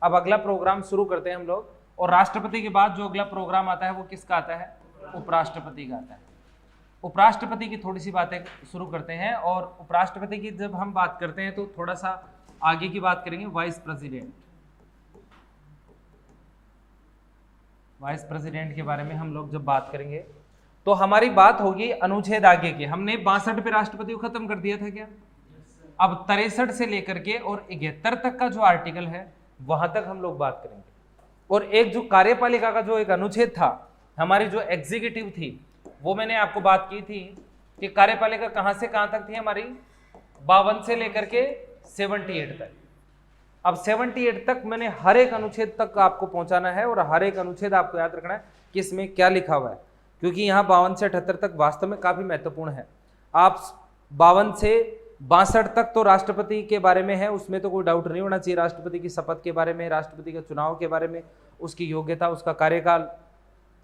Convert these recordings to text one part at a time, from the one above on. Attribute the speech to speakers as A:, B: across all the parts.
A: अब अगला प्रोग्राम शुरू करते हैं हम लोग, और राष्ट्रपति के बाद जो अगला प्रोग्राम आता है वो किसका आता है? उपराष्ट्रपति का आता है। उपराष्ट्रपति की थोड़ी सी बातें शुरू करते हैं, और उपराष्ट्रपति की जब हम बात करते हैं तो थोड़ा सा आगे की बात करेंगे। वाइस प्रेसिडेंट, वाइस प्रेसिडेंट के बारे में हम लोग जब बात करेंगे तो हमारी बात होगी अनुच्छेद आगे की। हमने 62 पे राष्ट्रपति को खत्म कर दिया था क्या? अब 63 से लेकर के और 71 तक का जो आर्टिकल है वहां तक हम लोग बात करेंगे। और एक जो कार्यपालिका का जो एक अनुच्छेद था, हमारी जो एग्जीक्यूटिव थी, वो मैंने आपको बात की थी कि कार्यपालिका कहां से कहां तक थी हमारी? 52 से लेकर के 78 तक। अब 78 तक मैंने हर एक अनुच्छेद तक आपको पहुंचाना है, और हर एक अनुच्छेद आपको याद रखना है कि इसमें क्या लिखा हुआ है, क्योंकि यहाँ 52 से 78 तक वास्तव में काफी महत्वपूर्ण है। आप 52 से 62 तक तो राष्ट्रपति के बारे में है, उसमें तो कोई डाउट नहीं होना चाहिए। राष्ट्रपति की शपथ के बारे में, राष्ट्रपति के चुनाव के बारे में, उसकी योग्यता, उसका कार्यकाल,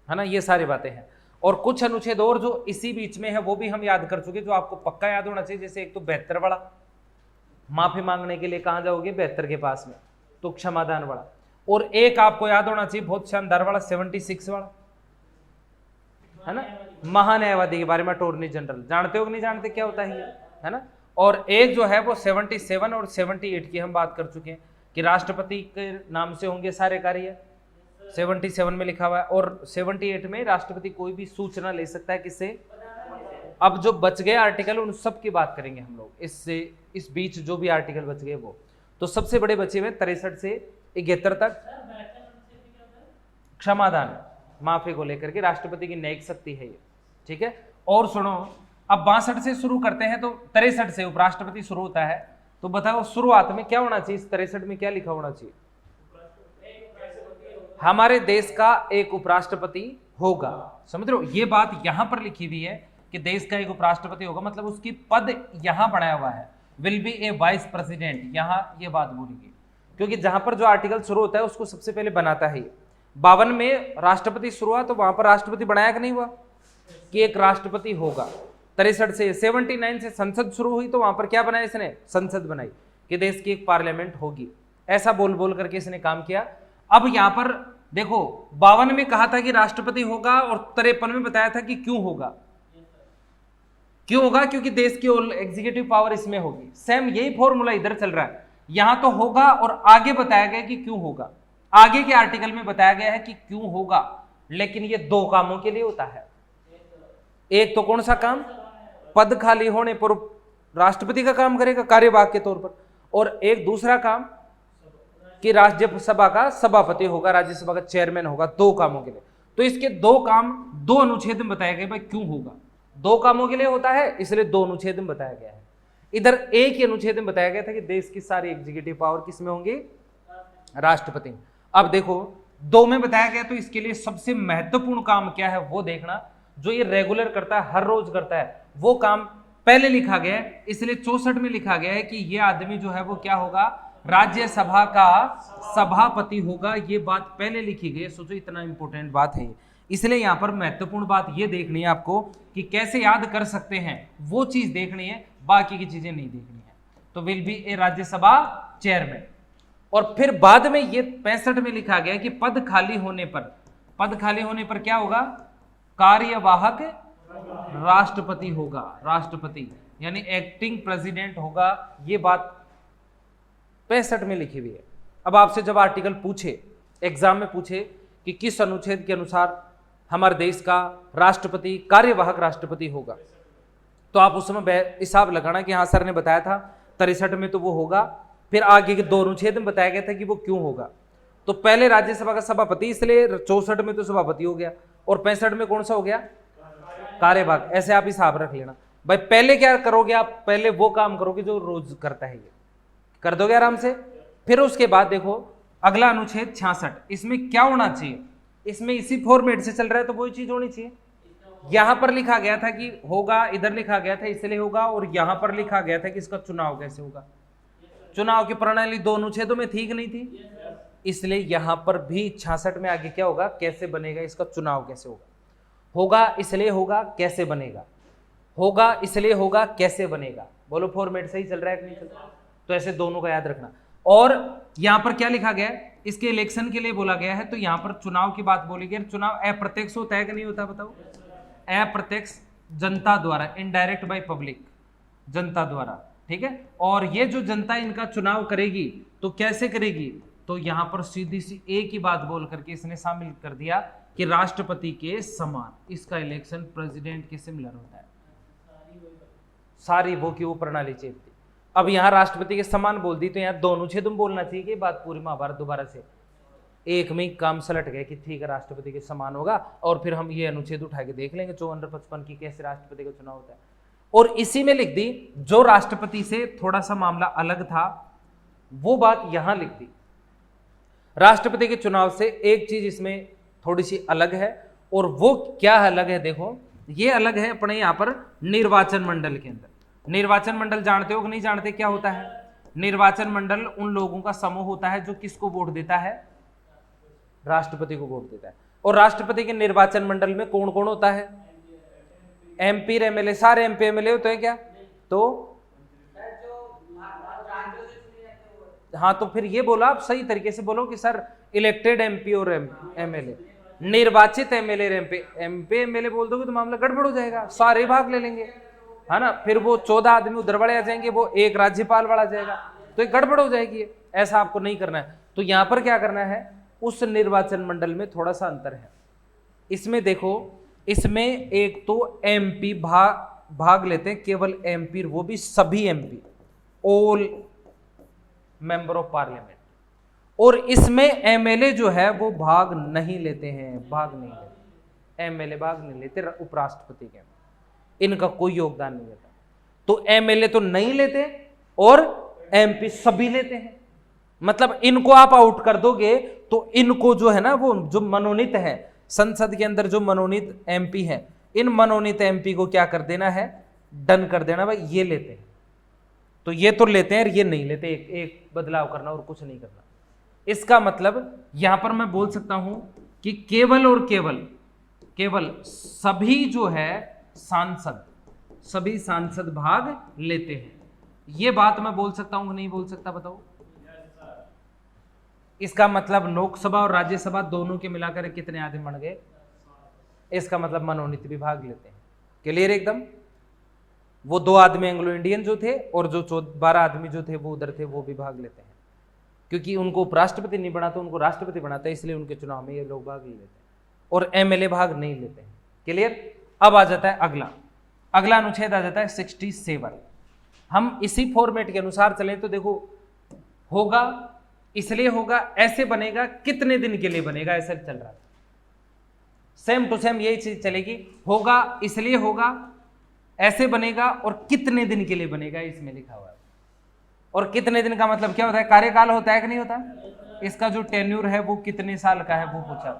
A: है ना, ये सारी बातें हैं। और कुछ अनुच्छेद और जो इसी बीच में है वो भी हम याद कर चुके, जो आपको पक्का याद होना चाहिए। जैसे एक तो 72 वाला, माफी मांगने के लिए कहां जाओगे? 72 के पास में, तो क्षमादान वाला। और एक आपको याद होना चाहिए बहुत शानदार वाला, 76 वाला, है ना, महान्यायवादी के बारे में, अटॉर्नी जनरल। जानते हो कि नहीं जानते क्या होता है ये, है ना। और एक जो है वो 77 और 78 की हम बात कर चुके हैं कि राष्ट्रपति के नाम से होंगे सारे कार्य, 77 में लिखा हुआ है। और 78 में राष्ट्रपति कोई भी सूचना ले सकता है, किससे? अब जो बच गए आर्टिकल उन सब की बात करेंगे हम लोग, इससे इस बीच जो भी आर्टिकल बच गए वो। तो सबसे बड़े बचे हुए 63 से 71 तक क्षमादान, माफी को लेकर के राष्ट्रपति की न्यायिक शक्ति है ये, ठीक है। और सुनो, अब 62 से शुरू करते हैं, तो 63 से उपराष्ट्रपति शुरू होता है। तो बताओ शुरुआत में क्या होना चाहिए? इस 63 में क्या लिखा होना चाहिए? हमारे देश का एक उपराष्ट्रपति होगा। समझ रहे हो, ये बात यहां पर लिखी हुई है कि देश का एक उपराष्ट्रपति होगा, मतलब उसकी पद यहां बनाया हुआ है, will be A vice president, यहां ये बात बोलेगी, क्योंकि जहां पर जो आर्टिकल शुरू होता है उसको सबसे पहले बनाता है। 52 में राष्ट्रपति शुरू हुआ, तो वहां पर राष्ट्रपति बनाया कि नहीं हुआ कि एक राष्ट्रपति होगा। 63 से 79 से संसद शुरू हुई, तो वहां पर क्या बनाया इसने? संसद बनाई कि देश की एक पार्लियामेंट होगी। ऐसा बोल बोल करके इसने काम किया। अब यहां पर देखो, 52 में कहा था कि राष्ट्रपति होगा, और 53 में बताया था कि क्यों होगा। क्यों होगा? क्योंकि देश की एग्जीक्यूटिव पावर इसमें होगी। सेम यही फॉर्मूला इधर चल रहा है, यहां तो होगा और आगे बताया गया कि क्यों होगा। आगे के आर्टिकल में बताया गया है कि क्यों होगा, लेकिन ये दो कामों के लिए होता है। एक तो कौन सा काम? पद खाली होने पर राष्ट्रपति का काम करेगा कार्यवाहक के तौर पर, और एक दूसरा काम कि राज्यसभा का सभापति होगा, राज्यसभा का चेयरमैन होगा, दो कामों के लिए। तो इसके दो काम दो अनुच्छेद में बताया गया, भाई क्यों होगा। दो कामों के लिए होता है, इसलिए दो अनुच्छेद में बताया गया है। इधर एक ही अनुच्छेद में बताया गया था कि देश की सारी एग्जीक्यूटिव पावर किसमें होंगी? राष्ट्रपति। अब देखो, दो में बताया गया, तो इसके लिए सबसे महत्वपूर्ण काम क्या है वो देखना, जो ये रेगुलर करता है, हर रोज करता है, वो काम पहले लिखा गया है। इसलिए 64 में लिखा गया है कि ये आदमी जो है वो क्या होगा? राज्यसभा का सभापति होगा। ये बात पहले लिखी गई है। सोचो इतना इंपॉर्टेंट बात है, इसलिए यहां पर महत्वपूर्ण बात ये देखनी है आपको कि कैसे याद कर सकते हैं, वो चीज देखनी है, बाकी की चीजें नहीं देखनी है। तो will be A Rajya Sabha chairman. और फिर बाद में ये 65 में लिखा गया कि पद खाली होने पर क्या होगा? कार्यवाहक राष्ट्रपति होगा। राष्ट्रपति यानी एक्टिंग प्रेसिडेंट होगा। ये बात 65 में लिखी हुई है। अब आपसे जब आर्टिकल पूछे, एग्जाम में पूछे कि किस अनुच्छेद के अनुसार हमारे देश का राष्ट्रपति कार्यवाहक राष्ट्रपति होगा, तो आप उस समय हिसाब लगाना कि हाँ सर ने बताया था 63 में तो वो होगा, फिर आगे के दो अनुच्छेद में बताया गया था कि वो क्यों होगा। तो पहले राज्यसभा का सभापति, इसलिए 64 में तो सभापति हो गया, और 65 में कौन सा हो गया? कार्यवाहक। ऐसे आप हिसाब रख लेना। भाई पहले क्या करोगे आप? पहले वो काम करोगे जो रोज करता है, ये कर दोगे आराम से। फिर उसके बाद देखो अगला अनुच्छेद 66, इसमें क्या होना चाहिए? इसमें इसी फॉर्मेट से चल रहा है तो वही चीज होनी चाहिए। यहां पर लिखा गया था कि होगा, इधर लिखा गया था इसलिए होगा, और यहां पर लिखा गया था कि इसका चुनाव कैसे होगा। चुनाव की प्रणाली दो अनुच्छेदों में थी कि नहीं थी? इसलिए यहां पर भी 66 में आगे क्या होगा? कैसे बनेगा इसका चुनाव, कैसे होगा। होगा इसलिए होगा, कैसे बनेगा। होगा इसलिए होगा, कैसे बनेगा। बोलो फॉर्मेट सही चल रहा है कि नहीं चल रहा? तो ऐसे दोनों का याद रखना। और यहां पर क्या लिखा गया है? इसके इलेक्शन के लिए बोला गया है, तो यहां पर चुनाव की बात बोली गई। चुनाव अप्रत्यक्ष होता है कि नहीं होता, बताओ? अप्रत्यक्ष, जनता द्वारा, इनडायरेक्ट बाय पब्लिक, जनता द्वारा, ठीक है। और ये जो जनता इनका चुनाव करेगी तो कैसे करेगी, तो यहां पर सीधी सी एक ही बात बोल करके इसने शामिल कर दिया कि राष्ट्रपति के समान। इसका इलेक्शन प्रेसिडेंट के सिमिलर होता है, सारी वो की वो प्रणाली चेप दी। अब यहां राष्ट्रपति के समान बोल दी, तो यहां दोनों छेद में बोलना चाहिए कि बात पूरी महाभारत दोबारा से एक में काम सलट गए कि ठीक है राष्ट्रपति के समान होगा, और फिर हम ये अनुच्छेद उठा के देख लेंगे 5455 की कैसे राष्ट्रपति का चुनाव होता है। और इसी में लिख दी जो राष्ट्रपति से थोड़ा सा मामला अलग था वो बात यहां लिख दी। राष्ट्रपति के चुनाव से एक चीज इसमें थोड़ी सी अलग है, और वो क्या अलग है, देखो ये अलग है अपने यहां पर निर्वाचन मंडल के अंदर। निर्वाचन मंडल जानते हो कि नहीं जानते क्या होता है? निर्वाचन मंडल उन लोगों का समूह होता है जो किसको वोट देता है? राष्ट्रपति को वोट देता है। और राष्ट्रपति के निर्वाचन मंडल में कौन कौन होता है? एमपी एमएलए, सारे एमपी एमएलए होते हैं क्या? तो हाँ, तो फिर ये बोला आप सही तरीके से बोलो कि सर इलेक्टेड एमपी और एमएलए, निर्वाचित एमएलए एमपी एमएलए बोल दोगे तो मामला गड़बड़ हो जाएगा, सारे भाग ले लेंगे, है ना। फिर वो 14 आदमी उधर वाले आ जाएंगे, वो एक राज्यपाल वाला जाएगा, तो ये गड़बड़ हो जाएगी। ऐसा आपको नहीं करना है। तो यहां पर क्या करना है, उस निर्वाचन मंडल में थोड़ा सा अंतर है। इसमें देखो, इसमें एक तो एमपी भाग लेते हैं, केवल एमपी, वो भी सभी MP, all member of parliament. और इसमें एमएलए जो है वो भाग नहीं लेते हैं, भाग नहीं लेते एमएलए, भाग नहीं लेते उपराष्ट्रपति के, इनका कोई योगदान नहीं रहता। तो एमएलए तो नहीं लेते और एमपी सभी लेते हैं। मतलब इनको आप आउट कर दोगे तो इनको जो है ना, वो जो मनोनीत है संसद के अंदर, जो मनोनीत एमपी है, इन मनोनीत एमपी को क्या कर देना है, डन कर देना, भाई ये लेते हैं। तो ये तो लेते हैं और ये नहीं लेते, एक बदलाव करना और कुछ नहीं करना। इसका मतलब यहां पर मैं बोल सकता हूं कि केवल और केवल सभी जो है सांसद, सभी सांसद भाग लेते हैं। ये बात मैं बोल सकता हूं कि नहीं बोल सकता, बताओ? इसका मतलब लोकसभा और राज्यसभा दोनों के मिलाकर कितने आदमी बन गए? इसका मतलब मनोनीत भी भाग लेते हैं। क्लियर एकदम? वो 2 आदमी एंग्लो इंडियन जो थे और जो 12 आदमी जो थे वो उधर थे, वो भी भाग लेते हैं, क्योंकि उनको उपराष्ट्रपति नहीं बनाता, उनको राष्ट्रपति बनाता है, इसलिए उनके चुनाव में ये लोग भाग ले लेते हैं। और एमएलए भाग नहीं लेते हैं। क्लियर? अब आ जाता है अगला अनुच्छेद आ जाता है 67। हम इसी फॉर्मेट के अनुसार चलें तो देखो, होगा इसलिए होगा, ऐसे बनेगा, कितने दिन के लिए बनेगा, ऐसा चल रहा है। सेम टू सेम यही चीज चलेगी, होगा इसलिए होगा, ऐसे बनेगा, और कितने दिन के लिए बनेगा इसमें लिखा हुआ है। और कितने दिन का मतलब क्या होता है? कार्यकाल होता है कि नहीं होता? इसका जो टेन्यूर है वो कितने साल का है वो पूछा,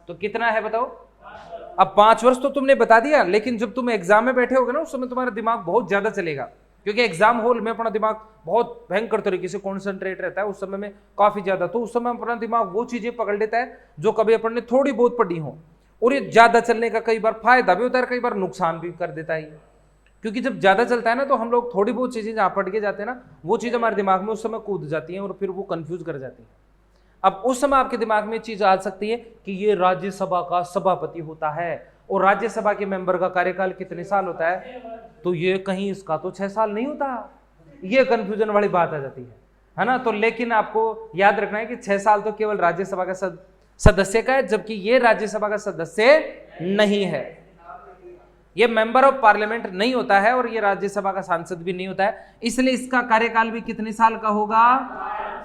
A: तो कितना है बताओ? अब 5 वर्ष तो तुमने बता दिया, लेकिन जब तुम एग्जाम में बैठे होगे ना, उस समय तुम्हारा दिमाग बहुत ज्यादा चलेगा, क्योंकि एग्जाम हॉल में अपना दिमाग बहुत भयंकर तरीके से कॉन्सेंट्रेट रहता है उस समय में, काफी ज्यादा। तो उस समय अपना दिमाग वो चीजें पकड़ लेता है जो कभी अपन ने थोड़ी बहुत पढ़ी हो, और ये ज्यादा चलने का कई बार फायदा भी होता है, कई बार नुकसान भी कर देता है, क्योंकि जब ज्यादा चलता है ना, तो हम लोग थोड़ी बहुत चीजें जहां पढ़ के जाते हैं ना, वो चीज हमारे दिमाग में उस समय कूद जाती हैं और फिर वो कंफ्यूज कर जाती है। अब उस समय आपके दिमाग में चीज आ सकती है कि ये राज्यसभा का सभापति होता है, और राज्यसभा के मेंबर का कार्यकाल कितने साल होता है, तो ये कहीं इसका तो 6 साल नहीं होता, ये कंफ्यूजन वाली बात आ जाती है ना। तो लेकिन आपको याद रखना है कि 6 साल तो केवल राज्यसभा का सदस्य का है, जबकि ये राज्यसभा का सदस्य नहीं है, ये मेंबर ऑफ पार्लियामेंट नहीं होता है, और ये राज्यसभा का सांसद भी नहीं होता है। इसलिए इसका कार्यकाल भी कितने साल का होगा?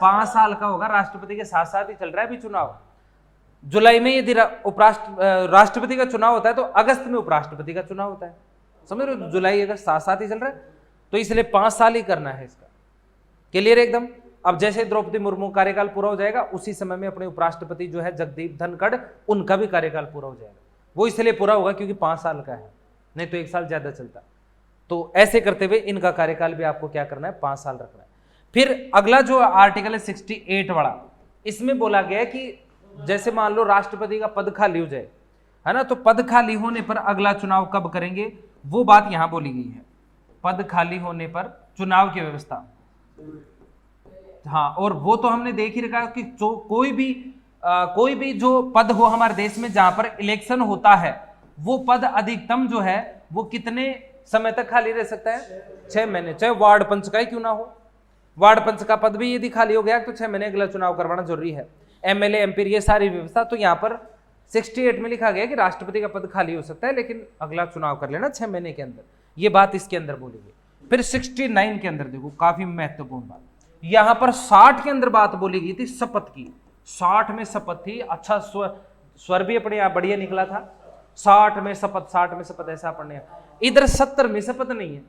A: 5 साल का होगा। राष्ट्रपति के साथ साथ ही चल रहा है अभी चुनाव। जुलाई में यदि राष्ट्रपति का चुनाव होता है तो अगस्त में उपराष्ट्रपति का चुनाव होता है, समझ रहे हो? जुलाई अगस्त साथ साथ ही चल रहा है, तो इसलिए 5 साल ही करना है इसका। क्लियर एकदम? अब जैसे द्रौपदी मुर्मू कार्यकाल पूरा हो जाएगा, उसी समय में अपने उपराष्ट्रपति जो है जगदीप धनखड़, उनका भी कार्यकाल पूरा हो जाएगा। वो इसलिए पूरा होगा क्योंकि 5 साल का है, नहीं तो 1 साल ज्यादा चलता। तो ऐसे करते हुए इनका कार्यकाल भी आपको क्या करना है? 5 साल रखना है। फिर अगला जो आर्टिकल है 68 वाला, इसमें बोला गया है कि जैसे मान लो राष्ट्रपति का पद खाली हो जाए, है ना, तो पद खाली होने पर अगला चुनाव कब करेंगे, वो बात यहां बोली गई है। पद खाली होने पर चुनाव की व्यवस्था, हाँ, और वो तो हमने देख ही रखा कि जो कोई भी जो पद हो हमारे देश में जहां पर इलेक्शन होता है, वो पद अधिकतम जो है वो कितने समय तक खाली रह सकता है? 6 महीने, चाहे वार्ड पंच का ही क्यों ना हो। वार्ड पंच का पद भी यदि खाली हो गया तो 6 महीने अगला चुनाव करवाना जरूरी है। एमएलए एमपी ये सारी व्यवस्था, तो यहाँ पर 68 में लिखा गया कि राष्ट्रपति का पद खाली हो सकता है लेकिन अगला चुनाव कर लेना 6 महीने के अंदर, ये बात इसके अंदर बोली गई। फिर 69 के अंदर देखो काफी महत्वपूर्ण बात, यहां पर 60 के अंदर बात बोली गई थी शपथ की। 60 में शपथ थी, अच्छा स्वर भी अपने आप बढ़िया निकला था। 60 में शपथ ऐसा पढ़ने, इधर 70 में शपथ नहीं है,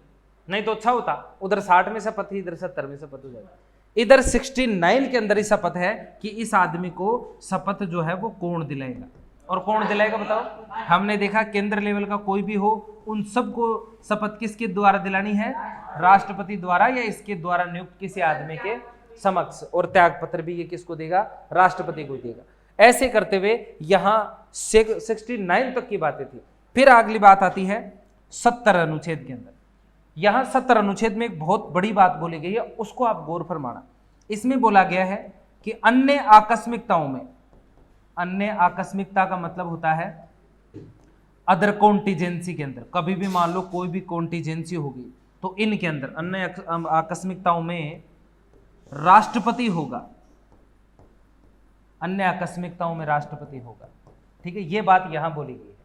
A: नहीं तो अच्छा होता, उधर 60 में शपथ थी, इधर 70 में शपथ हो जाएगी। इधर 69 के अंदर ही शपथ है कि इस आदमी को शपथ जो है वो कौन दिलाएगा, और कौन दिलाएगा बताओ? हमने देखा केंद्र लेवल का कोई भी हो, उन सबको शपथ किसके द्वारा दिलानी है? राष्ट्रपति द्वारा, या इसके द्वारा नियुक्त किसी आदमी के समक्ष, और त्याग पत्र भी ये किसको देगा? राष्ट्रपति को देगा। ऐसे करते हुए यहां 69 तक की बातें थी। फिर अगली बात आती है 70 अनुच्छेद के अंदर। यहां 70 अनुच्छेद में एक बहुत बड़ी बात बोली गई है, उसको आप गौर फरमाना। इसमें बोला गया है कि अन्य आकस्मिकताओं में, अन्य आकस्मिकता का मतलब होता है अदर कॉन्टीजेंसी के अंदर, कभी भी मान लो कोई भी कॉन्टीजेंसी होगी तो इनके अंदर अन्य आकस्मिकताओं में राष्ट्रपति होगा, अन्य आकस्मिकताओं में राष्ट्रपति होगा। ठीक है, ये बात यहां बोली गई है।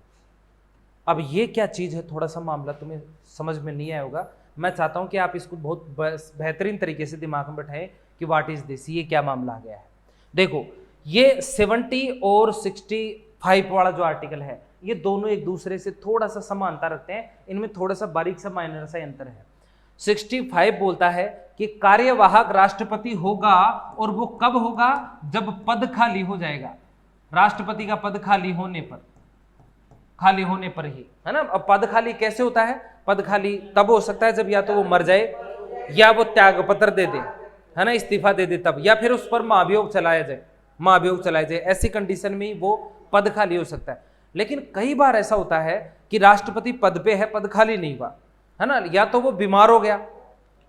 A: अब ये क्या चीज है, थोड़ा सा मामला तुम्हें समझ में नहीं आया होगा, मैं चाहता हूं कि आप इसको बहुत बेहतरीन तरीके से दिमाग में बैठाएं कि व्हाट इज दिस, ये क्या मामला आ गया है। देखो ये 70 और 65 वाला जो आर्टिकल है, ये दोनों एक दूसरे से थोड़ा सा समानता रखते हैं, इनमें थोड़ा सा बारीक सा माइनर सा अंतर है। 65 बोलता है कि कार्यवाहक राष्ट्रपति होगा, और वो कब होगा? जब पद खाली हो जाएगा। राष्ट्रपति का पद खाली होने पर ही, है ना। अब पद खाली कैसे होता है? पद खाली तब हो सकता है जब या तो वो मर जाए, या वो त्याग पत्र दे दे, है ना, इस्तीफा दे दे तब, या फिर उस पर महाभियोग चलाया जाए, ऐसी कंडीशन में वो पद खाली हो सकता है। लेकिन कई बार ऐसा होता है कि राष्ट्रपति पद पे है, पद खाली नहीं हुआ, है ना, या तो वो बीमार हो गया,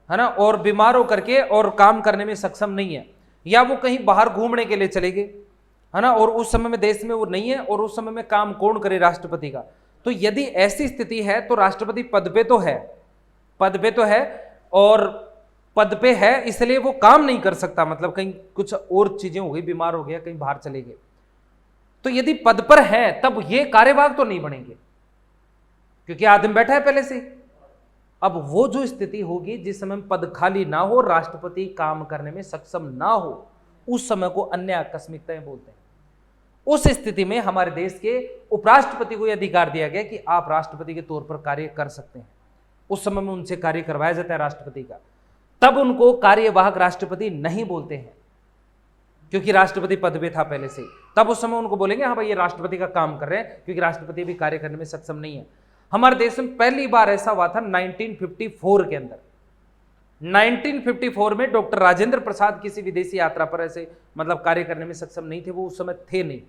A: है ना, और बीमार होकर के और काम करने में सक्षम नहीं है, या वो कहीं बाहर घूमने के लिए चले गए, है ना, और उस समय में देश में वो नहीं है, और उस समय में काम कौन करे? राष्ट्रपति का। तो यदि ऐसी स्थिति है तो राष्ट्रपति पद पे तो है, और पद पे है इसलिए वो काम नहीं कर सकता, मतलब कहीं कुछ और चीजें हो गई, बीमार हो गया, कहीं बाहर चले गए। तो यदि पद पर है तब ये कार्यवाहक तो नहीं बनेंगे, क्योंकि आदमी बैठा है पहले से। अब वो जो स्थिति होगी जिस समय पद खाली ना हो, राष्ट्रपति काम करने में सक्षम ना हो, उस समय को अन्य आकस्मिकताएं बोलते हैं। उस स्थिति में हमारे देश के उपराष्ट्रपति को यह अधिकार दिया गया कि आप राष्ट्रपति के तौर पर कार्य कर सकते हैं। उस समय में उनसे कार्य करवाया जाता है राष्ट्रपति का, तब उनको कार्यवाहक राष्ट्रपति नहीं बोलते हैं, क्योंकि राष्ट्रपति पद पे था पहले से। तब उस समय उनको बोलेंगे हाँ भाई ये राष्ट्रपति का काम कर रहे हैं, क्योंकि राष्ट्रपति भी कार्य करने में सक्षम नहीं है। हमारे देश में पहली बार ऐसा हुआ था 1954 के अंदर। 1954 में डॉक्टर राजेंद्र प्रसाद किसी विदेशी यात्रा पर ऐसे मतलब कार्य करने में सक्षम नहीं थे, वो उस समय थे नहीं।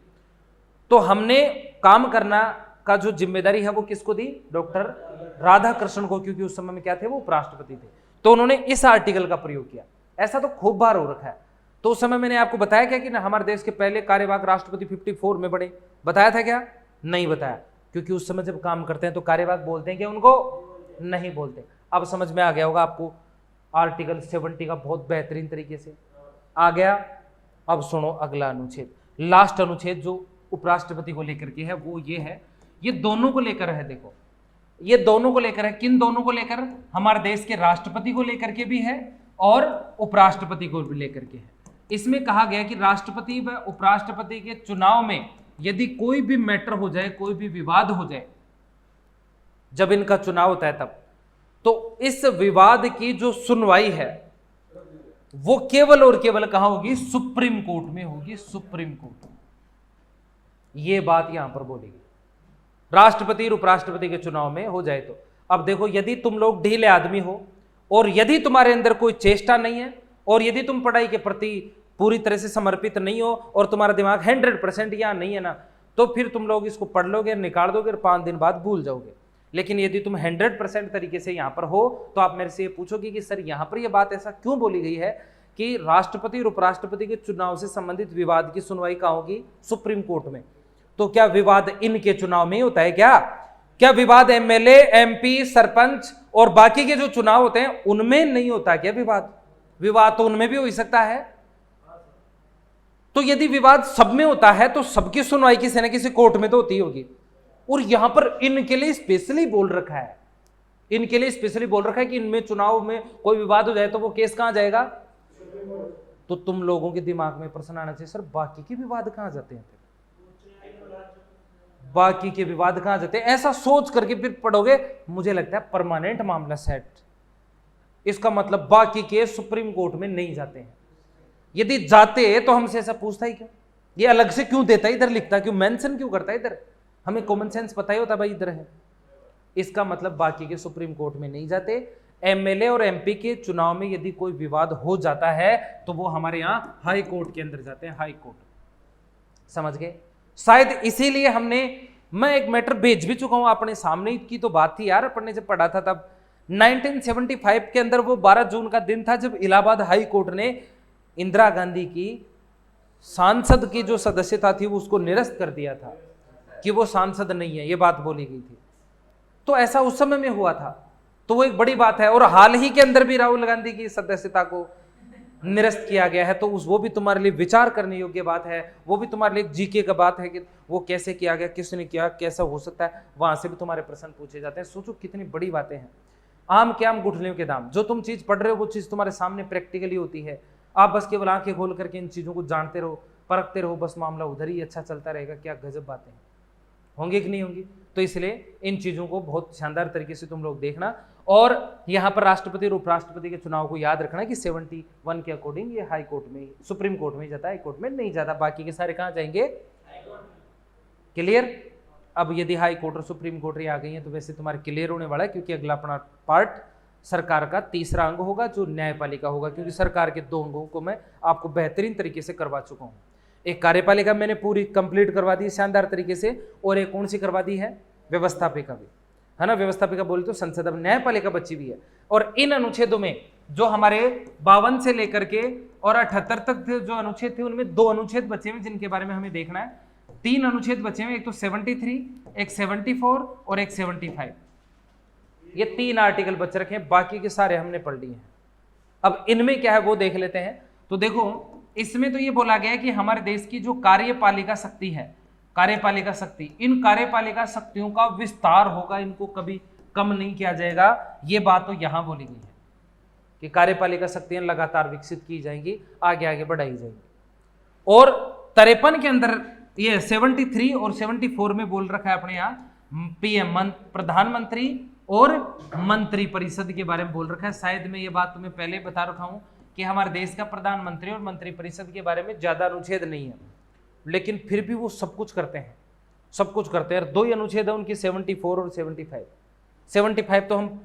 A: तो हमने काम करना का जो जिम्मेदारी है वो किसको दी? डॉक्टर राधाकृष्णन को, क्योंकि उस समय में क्या थे, वो उपराष्ट्रपति थे। तो उन्होंने इस आर्टिकल का प्रयोग किया। ऐसा तो खूब बार हो रखा है। तो उस समय मैंने आपको बताया क्या कि ना हमारे देश के पहले कार्यवाहक राष्ट्रपति 54 में बने? बताया था क्या? नहीं बताया, क्योंकि उस समय जब काम करते हैं तो कार्यवाहक बोलते हैं कि उनको नहीं बोलते। अब समझ में आ गया होगा आपको, आर्टिकल 70 का बहुत बेहतरीन तरीके से आ गया। अब सुनो अगला अनुच्छेद, लास्ट अनुच्छेद जो उपराष्ट्रपति को लेकर के है वो ये है, ये दोनों को लेकर है। देखो ये दोनों को लेकर है। किन दोनों को लेकर? हमारे देश के राष्ट्रपति को लेकर के भी है और उपराष्ट्रपति को भी लेकर के है। इसमें कहा गया कि राष्ट्रपति व उपराष्ट्रपति के चुनाव में यदि कोई भी मैटर हो जाए, कोई भी विवाद हो जाए, जब इनका चुनाव होता है तब, तो इस विवाद की जो सुनवाई है वो केवल और केवल कहां होगी? सुप्रीम कोर्ट में होगी। Supreme court. ये बात यहां पर बोलेगी राष्ट्रपति और उपराष्ट्रपति के चुनाव में हो जाए तो। अब देखो, यदि तुम लोग ढीले आदमी हो और यदि तुम्हारे अंदर कोई चेष्टा नहीं है और यदि तुम पढ़ाई के प्रति पूरी तरह से समर्पित नहीं हो और तुम्हारा दिमाग 100% यहाँ नहीं है ना, तो फिर तुम लोग इसको पढ़ लोगे, निकाल दोगे और 5 दिन बाद भूल जाओगे। लेकिन यदि तुम 100% तरीके से यहाँ पर हो तो आप मेरे से ये पूछोगे कि सर यहाँ पर ये बात ऐसा क्यों बोली गई है कि राष्ट्रपति और उपराष्ट्रपति के चुनाव से संबंधित विवाद की सुनवाई कहाँ होगी? सुप्रीम कोर्ट में। तो क्या विवाद इनके चुनाव में ही होता है क्या विवाद एमएलए, एमपी, सरपंच और बाकी के जो चुनाव होते हैं उनमें नहीं होता क्या विवाद तो उनमें भी हो ही सकता है। तो यदि विवाद सब में होता है तो सबकी सुनवाई किसी न किसी कोर्ट में तो होती होगी। और यहां पर इनके लिए स्पेशली बोल रखा है कि इनमें चुनाव में कोई विवाद हो जाए तो वो केस कहां जाएगा? तो तुम लोगों के दिमाग में प्रश्न आना चाहिए, सर बाकी के विवाद कहां जाते हैं? बाकी के विवाद कहां जाते हैं? ऐसा सोच करके फिर पढ़ोगे, मुझे लगता है परमानेंट मामला सेट। इसका मतलब बाकी के सुप्रीम कोर्ट में नहीं जाते हैं। यदि जाते तो हमसे ऐसा पूछता ही क्यों? ये अलग से क्यों देता है, इधर लिखता क्यों, मेंशन क्यों करता है इधर? हमें कॉमन सेंस पता ही होता भाई इधर है। इसका मतलब बाकी के सुप्रीम कोर्ट में नहीं जाते। एमएलए और एमपी के चुनाव में यदि कोई विवाद हो जाता है तो वो हमारे यहां हाई कोर्ट के अंदर जाते हैं, हाई कोर्ट। समझ गए? शायद इसीलिए मैं एक मैटर भेज भी चुका हूं अपने सामने की तो बात थी यार, अपन ने जब पढ़ा था तब 1975 के अंदर वो 12 जून का दिन था जब इलाहाबाद हाई कोर्ट ने इंदिरा गांधी की सांसद की जो सदस्यता थी वो उसको निरस्त कर दिया था कि वो सांसद नहीं है, ये बात बोली गई थी। तो ऐसा उस समय में हुआ था, तो वो एक बड़ी बात है। और हाल ही के अंदर भी राहुल गांधी की सदस्यता को निरस्त किया गया है, तो वो भी तुम्हारे लिए विचार करने योग्य बात है। वो भी तुम्हारे लिए जीके का बात है कि वो कैसे किया गया, किसने किया, कैसा हो सकता है, वहां से भी तुम्हारे प्रश्न पूछे जाते हैं। सोचो कितनी बड़ी बातें हैं। आम के आम गुठलियों के दाम, जो तुम चीज पढ़ रहे हो वो चीज तुम्हारे सामने प्रैक्टिकली होती है। आप बस केवल आंखें खोल करके इन चीजों को जानते रहो, परखते रहो, बस मामला उधर ही अच्छा चलता रहेगा। क्या गजब बातें होंगी कि नहीं होंगी? तो इसलिए इन चीजों को बहुत शानदार तरीके से तुम लोग देखना। और यहाँ पर राष्ट्रपति और उपराष्ट्रपति के चुनाव को याद रखना कि 71 के अकॉर्डिंग ये हाई कोर्ट में, सुप्रीम कोर्ट में जाता है, हाई कोर्ट में नहीं जाता। बाकी के सारे कहाँ जाएंगे? क्लियर? अब यदि हाई कोर्ट और सुप्रीम कोर्ट आ गई है तो वैसे तुम्हारे क्लियर होने वाला है, क्योंकि अगला अपना पार्ट सरकार का तीसरा अंग होगा जो न्यायपालिका होगा। क्योंकि सरकार के 2 अंगों को मैं आपको बेहतरीन तरीके से करवा चुका हूँ। एक कार्यपालिका मैंने पूरी कंप्लीट करवा दी शानदार तरीके से, और एक कौन सी करवा दी है? व्यवस्थापिका भी, है ना। व्यवस्थापिका बोले तो संसद, अब न्यायपालिका बची हुई है। और इन अनुच्छेदों में जो हमारे 52 से लेकर के और 78 तक जो अनुच्छेद थे उनमें 2 अनुच्छेद बचे हुए जिनके बारे में हमें देखना है। 3 अनुच्छेद बचे हुए, एक तो 73, एक 74 और एक 75। ये 3 आर्टिकल बच रखे हैं, बाकी के सारे हमने पढ़ लिए हैं। अब इनमें क्या है वो देख लेते हैं। तो देखो इसमें तो ये बोला गया है कि हमारे देश की जो कार्यपालिका शक्ति है, कार्यपालिका शक्ति, इन कार्यपालिका शक्तियों का विस्तार होगा, इनको कभी कम नहीं किया जाएगा। ये बात तो यहां बोली गई है कि कार्यपालिका शक्तियां लगातार विकसित की जाएंगी, आगे आगे बढ़ाई जाएंगी। और 53 के अंदर ये 73 और 74 में बोल रखा है अपने यहाँ पीएम, प्रधानमंत्री और मंत्री परिषद के बारे में बोल रखा है। शायद मैं ये बात तुम्हें पहले बता रखा हूं कि हमारे देश का प्रधानमंत्री और मंत्री परिषद के बारे में ज्यादा अनुच्छेद नहीं है, लेकिन फिर भी वो सब कुछ करते हैं, सब कुछ करते हैं। 2 ही अनुच्छेद है उनकी, 74 और 75। 75 तो हम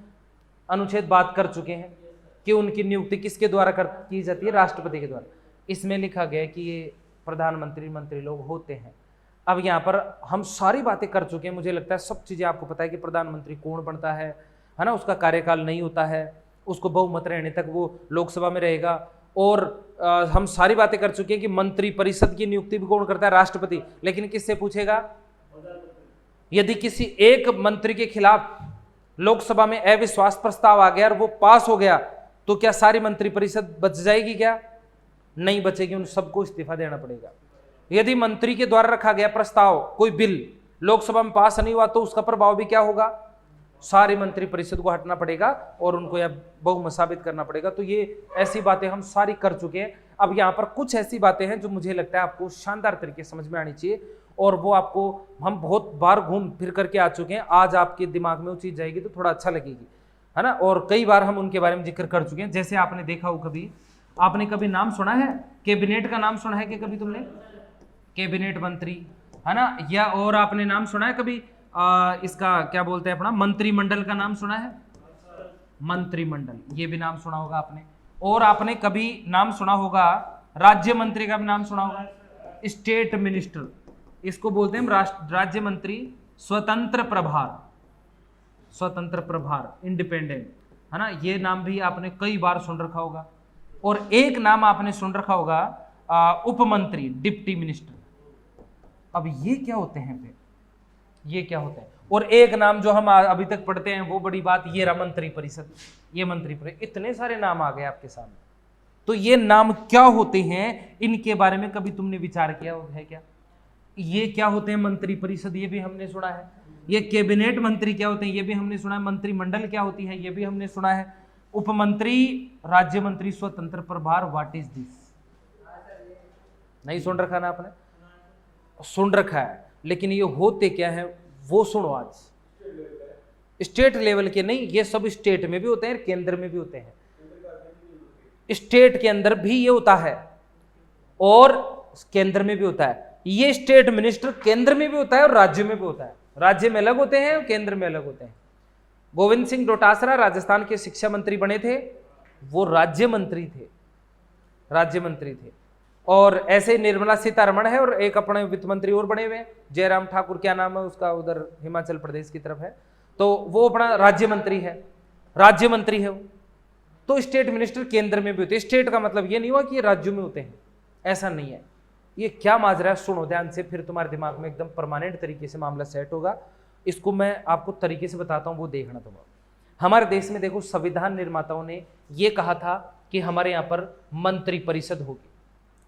A: अनुच्छेद बात कर चुके हैं कि उनकी नियुक्ति किसके द्वारा की जाती है? राष्ट्रपति के द्वारा। इसमें लिखा गया है कि ये प्रधानमंत्री मंत्री लोग होते हैं। अब यहाँ पर हम सारी बातें कर चुके हैं, मुझे लगता है सब चीजें आपको पता है कि प्रधानमंत्री कौन बनता है ना, उसका कार्यकाल नहीं होता है, उसको बहुमत रहने तक वो लोकसभा में रहेगा। और हम सारी बातें कर चुके हैं कि मंत्री परिषद की नियुक्ति भी कौन करता है? राष्ट्रपति। लेकिन किससे पूछेगा? यदि किसी एक मंत्री के खिलाफ लोकसभा में अविश्वास प्रस्ताव आ गया और वो पास हो गया तो क्या सारी मंत्री परिषद बच जाएगी? क्या नहीं बचेगी, उन सबको इस्तीफा देना पड़ेगा। यदि मंत्री के द्वारा रखा गया प्रस्ताव, कोई बिल लोकसभा में पास नहीं हुआ तो उसका प्रभाव भी क्या होगा? सारी मंत्री परिषद को हटना पड़ेगा और उनको यह बहुमत साबित करना पड़ेगा। तो ये ऐसी बातें हम सारी कर चुके हैं। अब यहाँ पर कुछ ऐसी बातें हैं जो मुझे लगता है आपको शानदार तरीके से समझ में आनी चाहिए, और वो आपको हम बहुत बार घूम फिर करके आ चुके हैं। आज आपके दिमाग में वो चीज़ जाएगी तो थोड़ा अच्छा लगेगी, है ना। और कई बार हम उनके बारे में जिक्र कर चुके हैं। जैसे आपने देखा हो, आपने कभी नाम सुना है कैबिनेट का नाम सुना है कि कभी तुमने? कैबिनेट मंत्री, है ना। या और आपने नाम सुना है कभी इसका क्या बोलते हैं अपना, मंत्रिमंडल का नाम सुना है? मंत्रिमंडल, ये भी नाम सुना होगा आपने। और आपने कभी नाम सुना होगा राज्य मंत्री का भी नाम सुना होगा, स्टेट मिनिस्टर, इसको बोलते हैं राज्य मंत्री, स्वतंत्र प्रभार, स्वतंत्र प्रभार, इंडिपेंडेंट, है ना। ये नाम भी आपने कई बार सुन रखा होगा। और एक नाम आपने सुन रखा होगा उपमंत्री, डिप्टी मिनिस्टर। अब ये क्या होते हैं फिर, ये क्या होते हैं? और एक नाम जो हम अभी तक पढ़ते हैं वो बड़ी बात, ये रहा मंत्री परिषद, ये मंत्री परिषद। इतने सारे नाम आ गए आपके सामने, तो ये नाम क्या होते हैं, इनके बारे में कभी तुमने विचार किया है क्या? ये क्या होते हैं मंत्री परिषद, ये भी हमने सुना है। ये कैबिनेट मंत्री क्या होते हैं, ये भी हमने सुना है। मंत्रिमंडल क्या होती है, ये भी हमने सुना है। उपमंत्री, राज्य मंत्री, स्वतंत्र प्रभार, व्हाट इज दिस? नहीं सुन रखा ना आपने? सुन रखा है, लेकिन ये होते क्या है वो सुनो आज। स्टेट लेवल के नहीं, ये सब स्टेट में भी होते हैं, केंद्र में भी होते हैं। स्टेट के अंदर भी ये होता है और केंद्र में भी होता है। ये स्टेट मिनिस्टर केंद्र में भी होता है और राज्य में भी होता है। राज्य में अलग होते हैं और केंद्र में अलग होते हैं। गोविंद सिंह डोटासरा राजस्थान के शिक्षा मंत्री बने थे, वो राज्य मंत्री थे, राज्य मंत्री थे। और ऐसे निर्मला सीतारमण है और एक अपने वित्त मंत्री और बने हुए हैं, जयराम ठाकुर, क्या नाम है उसका, उधर हिमाचल प्रदेश की तरफ है, तो वो अपना राज्य मंत्री है, राज्य मंत्री है वो। तो स्टेट मिनिस्टर केंद्र में भी होते हैं। स्टेट का मतलब ये नहीं हुआ कि ये राज्यों में होते हैं, ऐसा नहीं है। ये क्या माजरा है सुनो ध्यान से, फिर तुम्हारे दिमाग में एकदम परमानेंट तरीके से मामला सेट होगा। इसको मैं आपको तरीके से बताता हूँ, वो देखना तुम। हमारे देश में देखो, संविधान निर्माताओं ने ये कहा था कि हमारे यहाँ पर मंत्री परिषद होगी,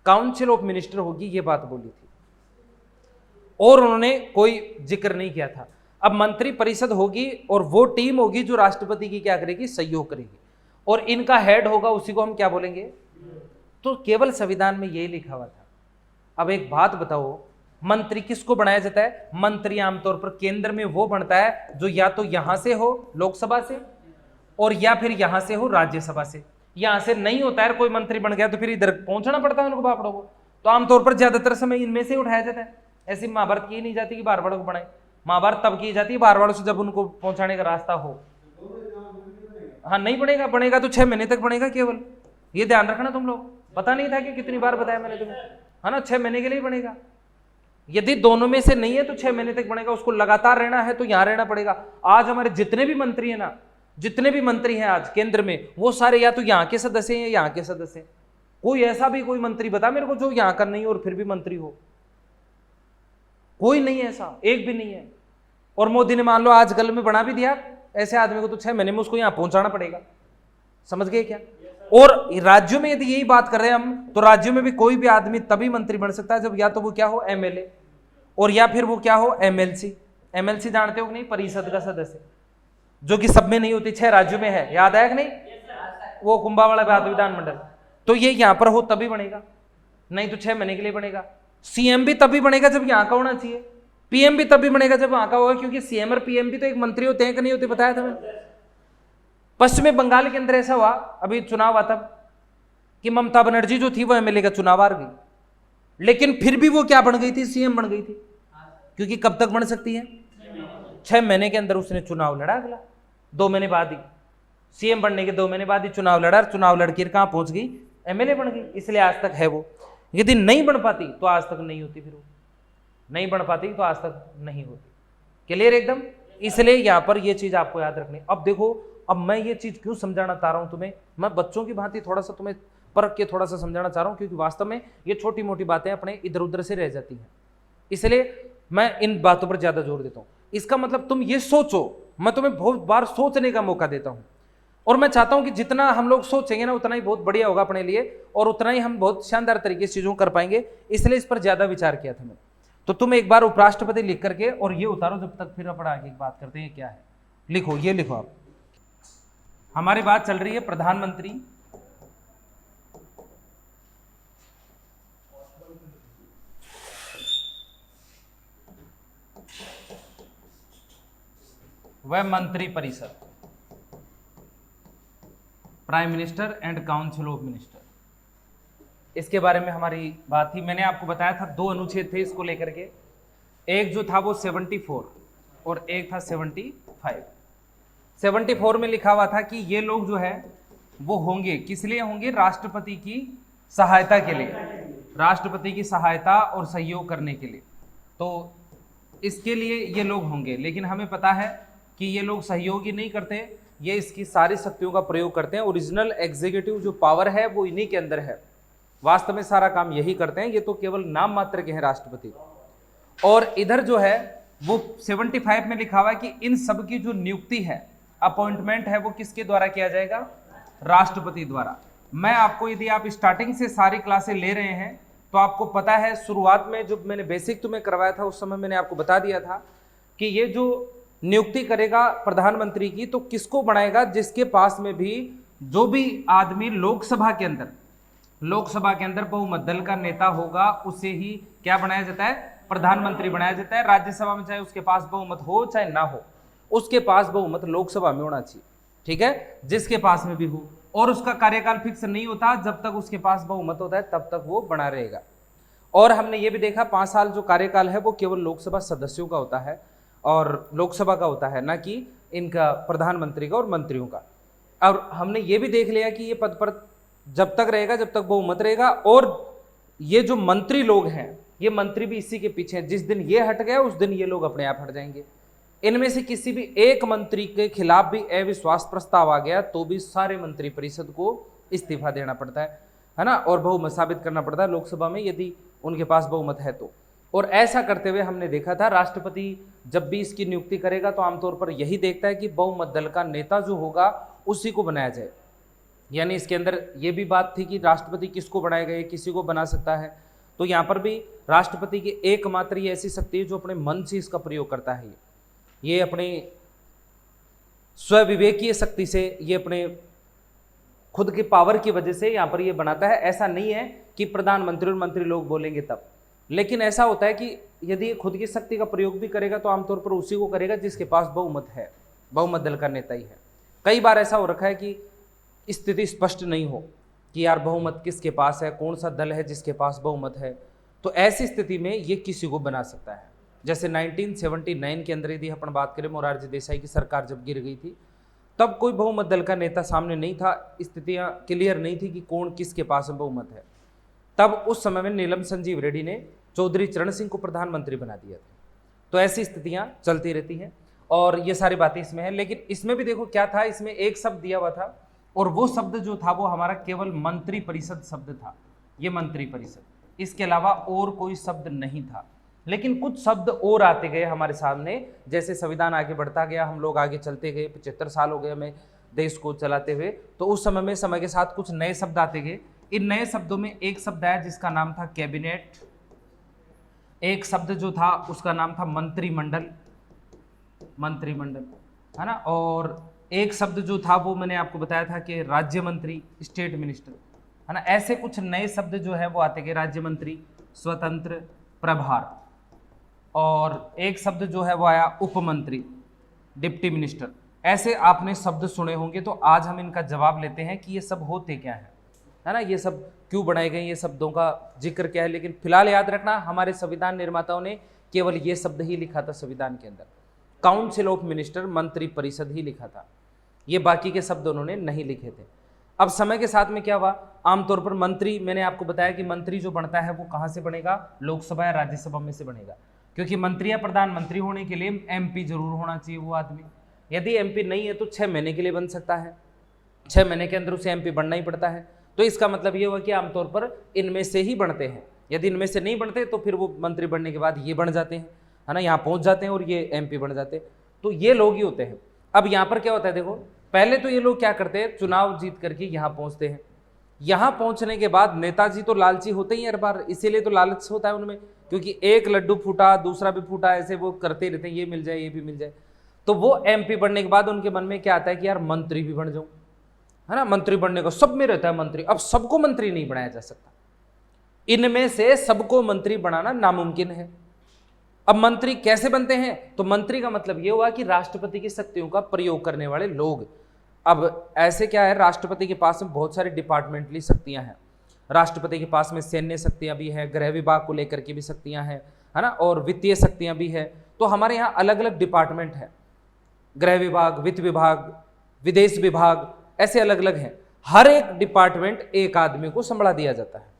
A: काउंसिल ऑफ मिनिस्टर होगी, ये बात बोली थी, और उन्होंने कोई जिक्र नहीं किया था। अब मंत्री परिषद होगी और वो टीम होगी जो राष्ट्रपति की क्या करेगी, सहयोग करेगी, और इनका हेड होगा, उसी को हम क्या बोलेंगे? तो केवल संविधान में यही लिखा हुआ था। अब एक बात बताओ, मंत्री किसको बनाया जाता है? मंत्री आमतौर पर केंद्र में वो बनता है जो या तो यहां से हो लोकसभा से, और या फिर यहां से हो राज्यसभा से। यहां से नहीं होता है, कोई मंत्री बन गया तो फिर इधर पहुंचना पड़ता है उनको, बापड़ों को। तो आमतौर पर ज्यादातर समय इनमें से उठाया जाता है। ऐसी महाभारत की नहीं जाती कि बारवाड़ों को बनाए, महाभारत तब की जाती है बारवाड़ों से जब उनको पहुंचाने का रास्ता हो। हाँ नहीं बनेगा, बनेगा तो 6 महीने तक बनेगा केवल, ये ध्यान रखना तुम लोग। पता नहीं था कि कितनी बार बताया मैंने तुम्हें, है ना? 6 महीने के लिए बनेगा। यदि दोनों में से नहीं है तो 6 महीने तक बनेगा, उसको लगातार रहना है तो यहां रहना पड़ेगा। आज हमारे जितने भी मंत्री है ना, जितने भी मंत्री हैं आज केंद्र में, वो सारे या तो यहाँ के सदस्य हैं या यहाँ के सदस्य हैं। कोई ऐसा भी कोई मंत्री बता मेरे को जो यहाँ का नहीं और फिर भी मंत्री हो? कोई नहीं है ऐसा, एक भी नहीं है। और मोदी ने मान लो आज गल में बना भी दिया ऐसे आदमी को, तो 6 महीने में उसको यहाँ पहुंचाना पड़ेगा। समझ गए क्या? और राज्यों में यदि यही बात कर रहे हैं हम, तो राज्यों में भी कोई भी आदमी तभी मंत्री बन सकता है जब या तो वो क्या हो, एमएलए, और या फिर वो क्या हो, एमएलसी। एमएलसी जानते हो कि नहीं? परिषद का सदस्य, जो कि सब में नहीं होती, 6 राज्यों में है, याद आया कि नहीं? वो कुंभावाड़ा विधानमंडल। तो ये यहां पर हो तभी बनेगा, नहीं तो 6 महीने के लिए बनेगा। सीएम भी तभी बनेगा जब यहां का होना चाहिए, पीएम भी तभी बनेगा जब वहां का होगा, क्योंकि सीएम और पीएम भी तो एक मंत्री होते हैं कि नहीं होते, बताया था मैंने। पश्चिमी बंगाल के अंदर ऐसा हुआ, अभी चुनाव हुआ तब, कि ममता बनर्जी जो थी वो एमएलए का चुनाव हार गई, लेकिन फिर भी वो क्या बन गई थी, सीएम बन गई थी। क्योंकि कब तक बन सकती है? 6 महीने के अंदर उसने चुनाव लड़ा, अगला 2 महीने बाद ही, सीएम बनने के 2 महीने बाद ही चुनाव लड़ा, चुनाव लड़कर कहां पहुंच गई, एमएलए बन गई। इसलिए आज तक है वो। यदि नहीं बन पाती तो आज तक नहीं होती, फिर वो नहीं बन पाती तो आज तक नहीं होती। क्लियर एकदम? इसलिए यहां पर ये चीज आपको याद रखनी। अब देखो, अब मैं ये चीज क्यों समझाना चाह रहा हूं तुम्हें, मैं बच्चों की भांति थोड़ा सा तुम्हें परख के थोड़ा सा समझाना चाह रहा हूं, क्योंकि वास्तव में ये छोटी मोटी बातें अपने इधर उधर से रह जाती हैं, इसलिए मैं इन बातों पर ज्यादा जोर देता हूं। इसका मतलब तुम ये सोचो, मैं तुम्हें बहुत बार सोचने का मौका देता हूं, और मैं चाहता हूं कि जितना हम लोग सोचेंगे ना उतना ही बहुत बढ़िया होगा अपने लिए, और उतना ही हम बहुत शानदार तरीके से चीजों कर पाएंगे। इसलिए इस पर ज्यादा विचार किया था मैंने। तो तुम एक बार उपराष्ट्रपति लिख करके और ये उतारो, जब तक फिर अपन आगे बात करते हैं क्या है। लिखो, ये लिखो आप। हमारी बात चल रही है प्रधानमंत्री, वह मंत्री परिषद, prime minister and council of minister, इसके बारे में हमारी बात थी। मैंने आपको बताया था 2 अनुच्छेद थे इसको लेकर के, एक जो था वो 74 और एक था 75। 74 में लिखा हुआ था कि ये लोग जो है वो होंगे, किस लिए होंगे? राष्ट्रपति की सहायता के लिए, राष्ट्रपति की सहायता और सहयोग करने के लिए। तो इसके लिए ये लोग होंगे, लेकिन हमें पता है कि ये लोग सहयोग ही नहीं करते, ये इसकी सारी शक्तियों का प्रयोग करते हैं। ओरिजिनल एग्जीक्यूटिव जो पावर है वो इन्हीं के अंदर है, वास्तव में सारा काम यही करते हैं, ये तो केवल नाम मात्र के हैं राष्ट्रपति। और इधर जो है वो 75 में लिखा हुआ है कि इन सब की जो नियुक्ति है, अपॉइंटमेंट है, वो किसके द्वारा किया जाएगा? राष्ट्रपति द्वारा। मैं आपको, यदि आप स्टार्टिंग से सारी क्लासें ले रहे हैं तो आपको पता है, शुरुआत में जब मैंने बेसिक तुम्हें करवाया था उस समय मैंने आपको बता दिया था कि ये जो नियुक्ति करेगा प्रधानमंत्री की, तो किसको बनाएगा? जिसके पास में भी जो भी आदमी लोकसभा के अंदर बहुमत दल का नेता होगा, उसे ही क्या बनाया जाता है? प्रधानमंत्री बनाया जाता है। राज्यसभा में चाहे उसके पास बहुमत हो चाहे ना हो, उसके पास बहुमत लोकसभा में होना चाहिए, ठीक है, जिसके पास में भी हो। और उसका कार्यकाल फिक्स नहीं होता, जब तक उसके पास बहुमत होता है तब तक वो बना रहेगा। और हमने ये भी देखा 5 साल जो कार्यकाल है वो केवल लोकसभा सदस्यों का होता है और लोकसभा का होता है, ना कि इनका प्रधानमंत्री का और मंत्रियों का। और हमने ये भी देख लिया कि ये पद पर जब तक रहेगा जब तक बहुमत रहेगा। और ये जो मंत्री लोग हैं, ये मंत्री भी इसी के पीछे हैं, जिस दिन ये हट गया उस दिन ये लोग अपने आप हट जाएंगे। इनमें से किसी भी एक मंत्री के खिलाफ भी अविश्वास प्रस्ताव आ गया तो भी सारे मंत्री परिषद को इस्तीफा देना पड़ता है ना, और बहुमत साबित करना पड़ता है लोकसभा में यदि उनके पास बहुमत है तो। और ऐसा करते हुए हमने देखा था राष्ट्रपति जब भी इसकी नियुक्ति करेगा तो आमतौर पर यही देखता है कि बहुमत दल का नेता जो होगा उसी को बनाया जाए। यानी इसके अंदर ये भी बात थी कि राष्ट्रपति किसको बनाएगा, ये किसी को बना सकता है। तो यहाँ पर भी राष्ट्रपति की एकमात्र ये ऐसी शक्ति है जो अपने मन से इसका प्रयोग करता है। ये अपने स्वविवेकीय शक्ति से, ये अपने खुद की पावर की वजह से यहाँ पर ये बनाता है। ऐसा नहीं है कि प्रधानमंत्री और मंत्री लोग बोलेंगे तब, लेकिन ऐसा होता है कि यदि ये खुद की शक्ति का प्रयोग भी करेगा तो आमतौर पर उसी को करेगा जिसके पास बहुमत है, बहुमत दल का नेता ही है। कई बार ऐसा हो रखा है कि स्थिति स्पष्ट नहीं हो कि यार बहुमत किसके पास है, कौन सा दल है जिसके पास बहुमत है, तो ऐसी स्थिति में ये किसी को बना सकता है। जैसे 1979 के अंदर यदि अपन बात करें, मोरारजी देसाई की सरकार जब गिर गई थी तब कोई बहुमत दल का नेता सामने नहीं था, स्थितियां क्लियर नहीं थी कि कौन किसके पास बहुमत है। तब उस समय में नीलम संजीव रेड्डी ने चौधरी चरण सिंह को प्रधानमंत्री बना दिया था। तो ऐसी स्थितियां चलती रहती हैं और ये सारी बातें इसमें है। लेकिन इसमें भी देखो क्या था, इसमें एक शब्द दिया हुआ था और वो शब्द जो था वो हमारा केवल मंत्री परिषद शब्द था। ये मंत्री परिषद, इसके अलावा और कोई शब्द नहीं था। लेकिन कुछ शब्द और आते गए हमारे सामने, जैसे संविधान आगे बढ़ता गया, हम लोग आगे चलते गए, 75 साल हो गए हमें देश को चलाते हुए, तो उस समय में समय के साथ कुछ नए शब्द आते गए। इन नए शब्दों में एक शब्द आया जिसका नाम था कैबिनेट, एक शब्द जो था उसका नाम था मंत्रिमंडल, मंत्रिमंडल है ना, और एक शब्द जो था वो मैंने आपको बताया था कि राज्य मंत्री, स्टेट मिनिस्टर है ना। ऐसे कुछ नए शब्द जो है वो आते गए, राज्य मंत्री, स्वतंत्र प्रभार, और एक शब्द जो है वो आया उपमंत्री, डिप्टी मिनिस्टर। ऐसे आपने शब्द सुने होंगे। तो आज हम इनका जवाब लेते हैं कि ये सब होते क्या है ना, ये सब क्यों बनाए गए, ये शब्दों का जिक्र क्या है। लेकिन फिलहाल याद रखना, हमारे संविधान निर्माताओं ने केवल ये शब्द ही लिखा था संविधान के अंदर, काउंसिल ऑफ मिनिस्टर, मंत्री परिषद ही लिखा था, ये बाकी के शब्द उन्होंने नहीं लिखे थे। अब समय के साथ में क्या हुआ, आमतौर पर मंत्री, मैंने आपको बताया कि मंत्री जो बनता है वो कहाँ से बनेगा, लोकसभा या राज्यसभा में से बनेगा, क्योंकि मंत्री या प्रधानमंत्री होने के लिए एमपी जरूर होना चाहिए वो आदमी। यदि एमपी नहीं है तो 6 महीने के लिए बन सकता है, 6 महीने के अंदर उसे एमपी बनना ही पड़ता है। तो इसका मतलब ये हुआ कि आमतौर पर इनमें से ही बनते हैं। यदि इनमें से नहीं बनते तो फिर वो मंत्री बनने के बाद ये बन जाते हैं, है ना, यहाँ पहुँच जाते हैं और ये एमपी बन जाते हैं। तो ये लोग ही होते हैं। अब यहाँ पर क्या होता है, देखो पहले तो ये लोग क्या करते हैं, चुनाव जीत करके यहाँ पहुँचते हैं। यहाँ पहुँचने के बाद नेताजी तो लालची होते ही हर बार, इसीलिए तो लालच होता है उनमें, क्योंकि एक लड्डू फूटा दूसरा भी फूटा, ऐसे वो करते रहते हैं, ये मिल जाए ये भी मिल जाए। तो वो एमपी बनने के बाद उनके मन में क्या आता है कि यार मंत्री भी बन जाऊं, है ना, मंत्री बनने का सब में रहता है मंत्री। अब सबको मंत्री नहीं बनाया जा सकता, इनमें से सबको मंत्री बनाना नामुमकिन है। अब मंत्री कैसे बनते हैं, तो मंत्री का मतलब ये हुआ कि राष्ट्रपति की शक्तियों का प्रयोग करने वाले लोग। अब ऐसे क्या है, राष्ट्रपति के पास में बहुत सारी डिपार्टमेंटली शक्तियां हैं। राष्ट्रपति के पास में सैन्य शक्तियां भी है, गृह विभाग को लेकर के भी शक्तियां हैं, है ना, और वित्तीय शक्तियां भी है। तो हमारे यहाँ अलग अलग डिपार्टमेंट है, गृह विभाग, वित्त विभाग, विदेश विभाग, ऐसे अलग अलग हैं। हर एक डिपार्टमेंट एक आदमी को संभाला दिया जाता है।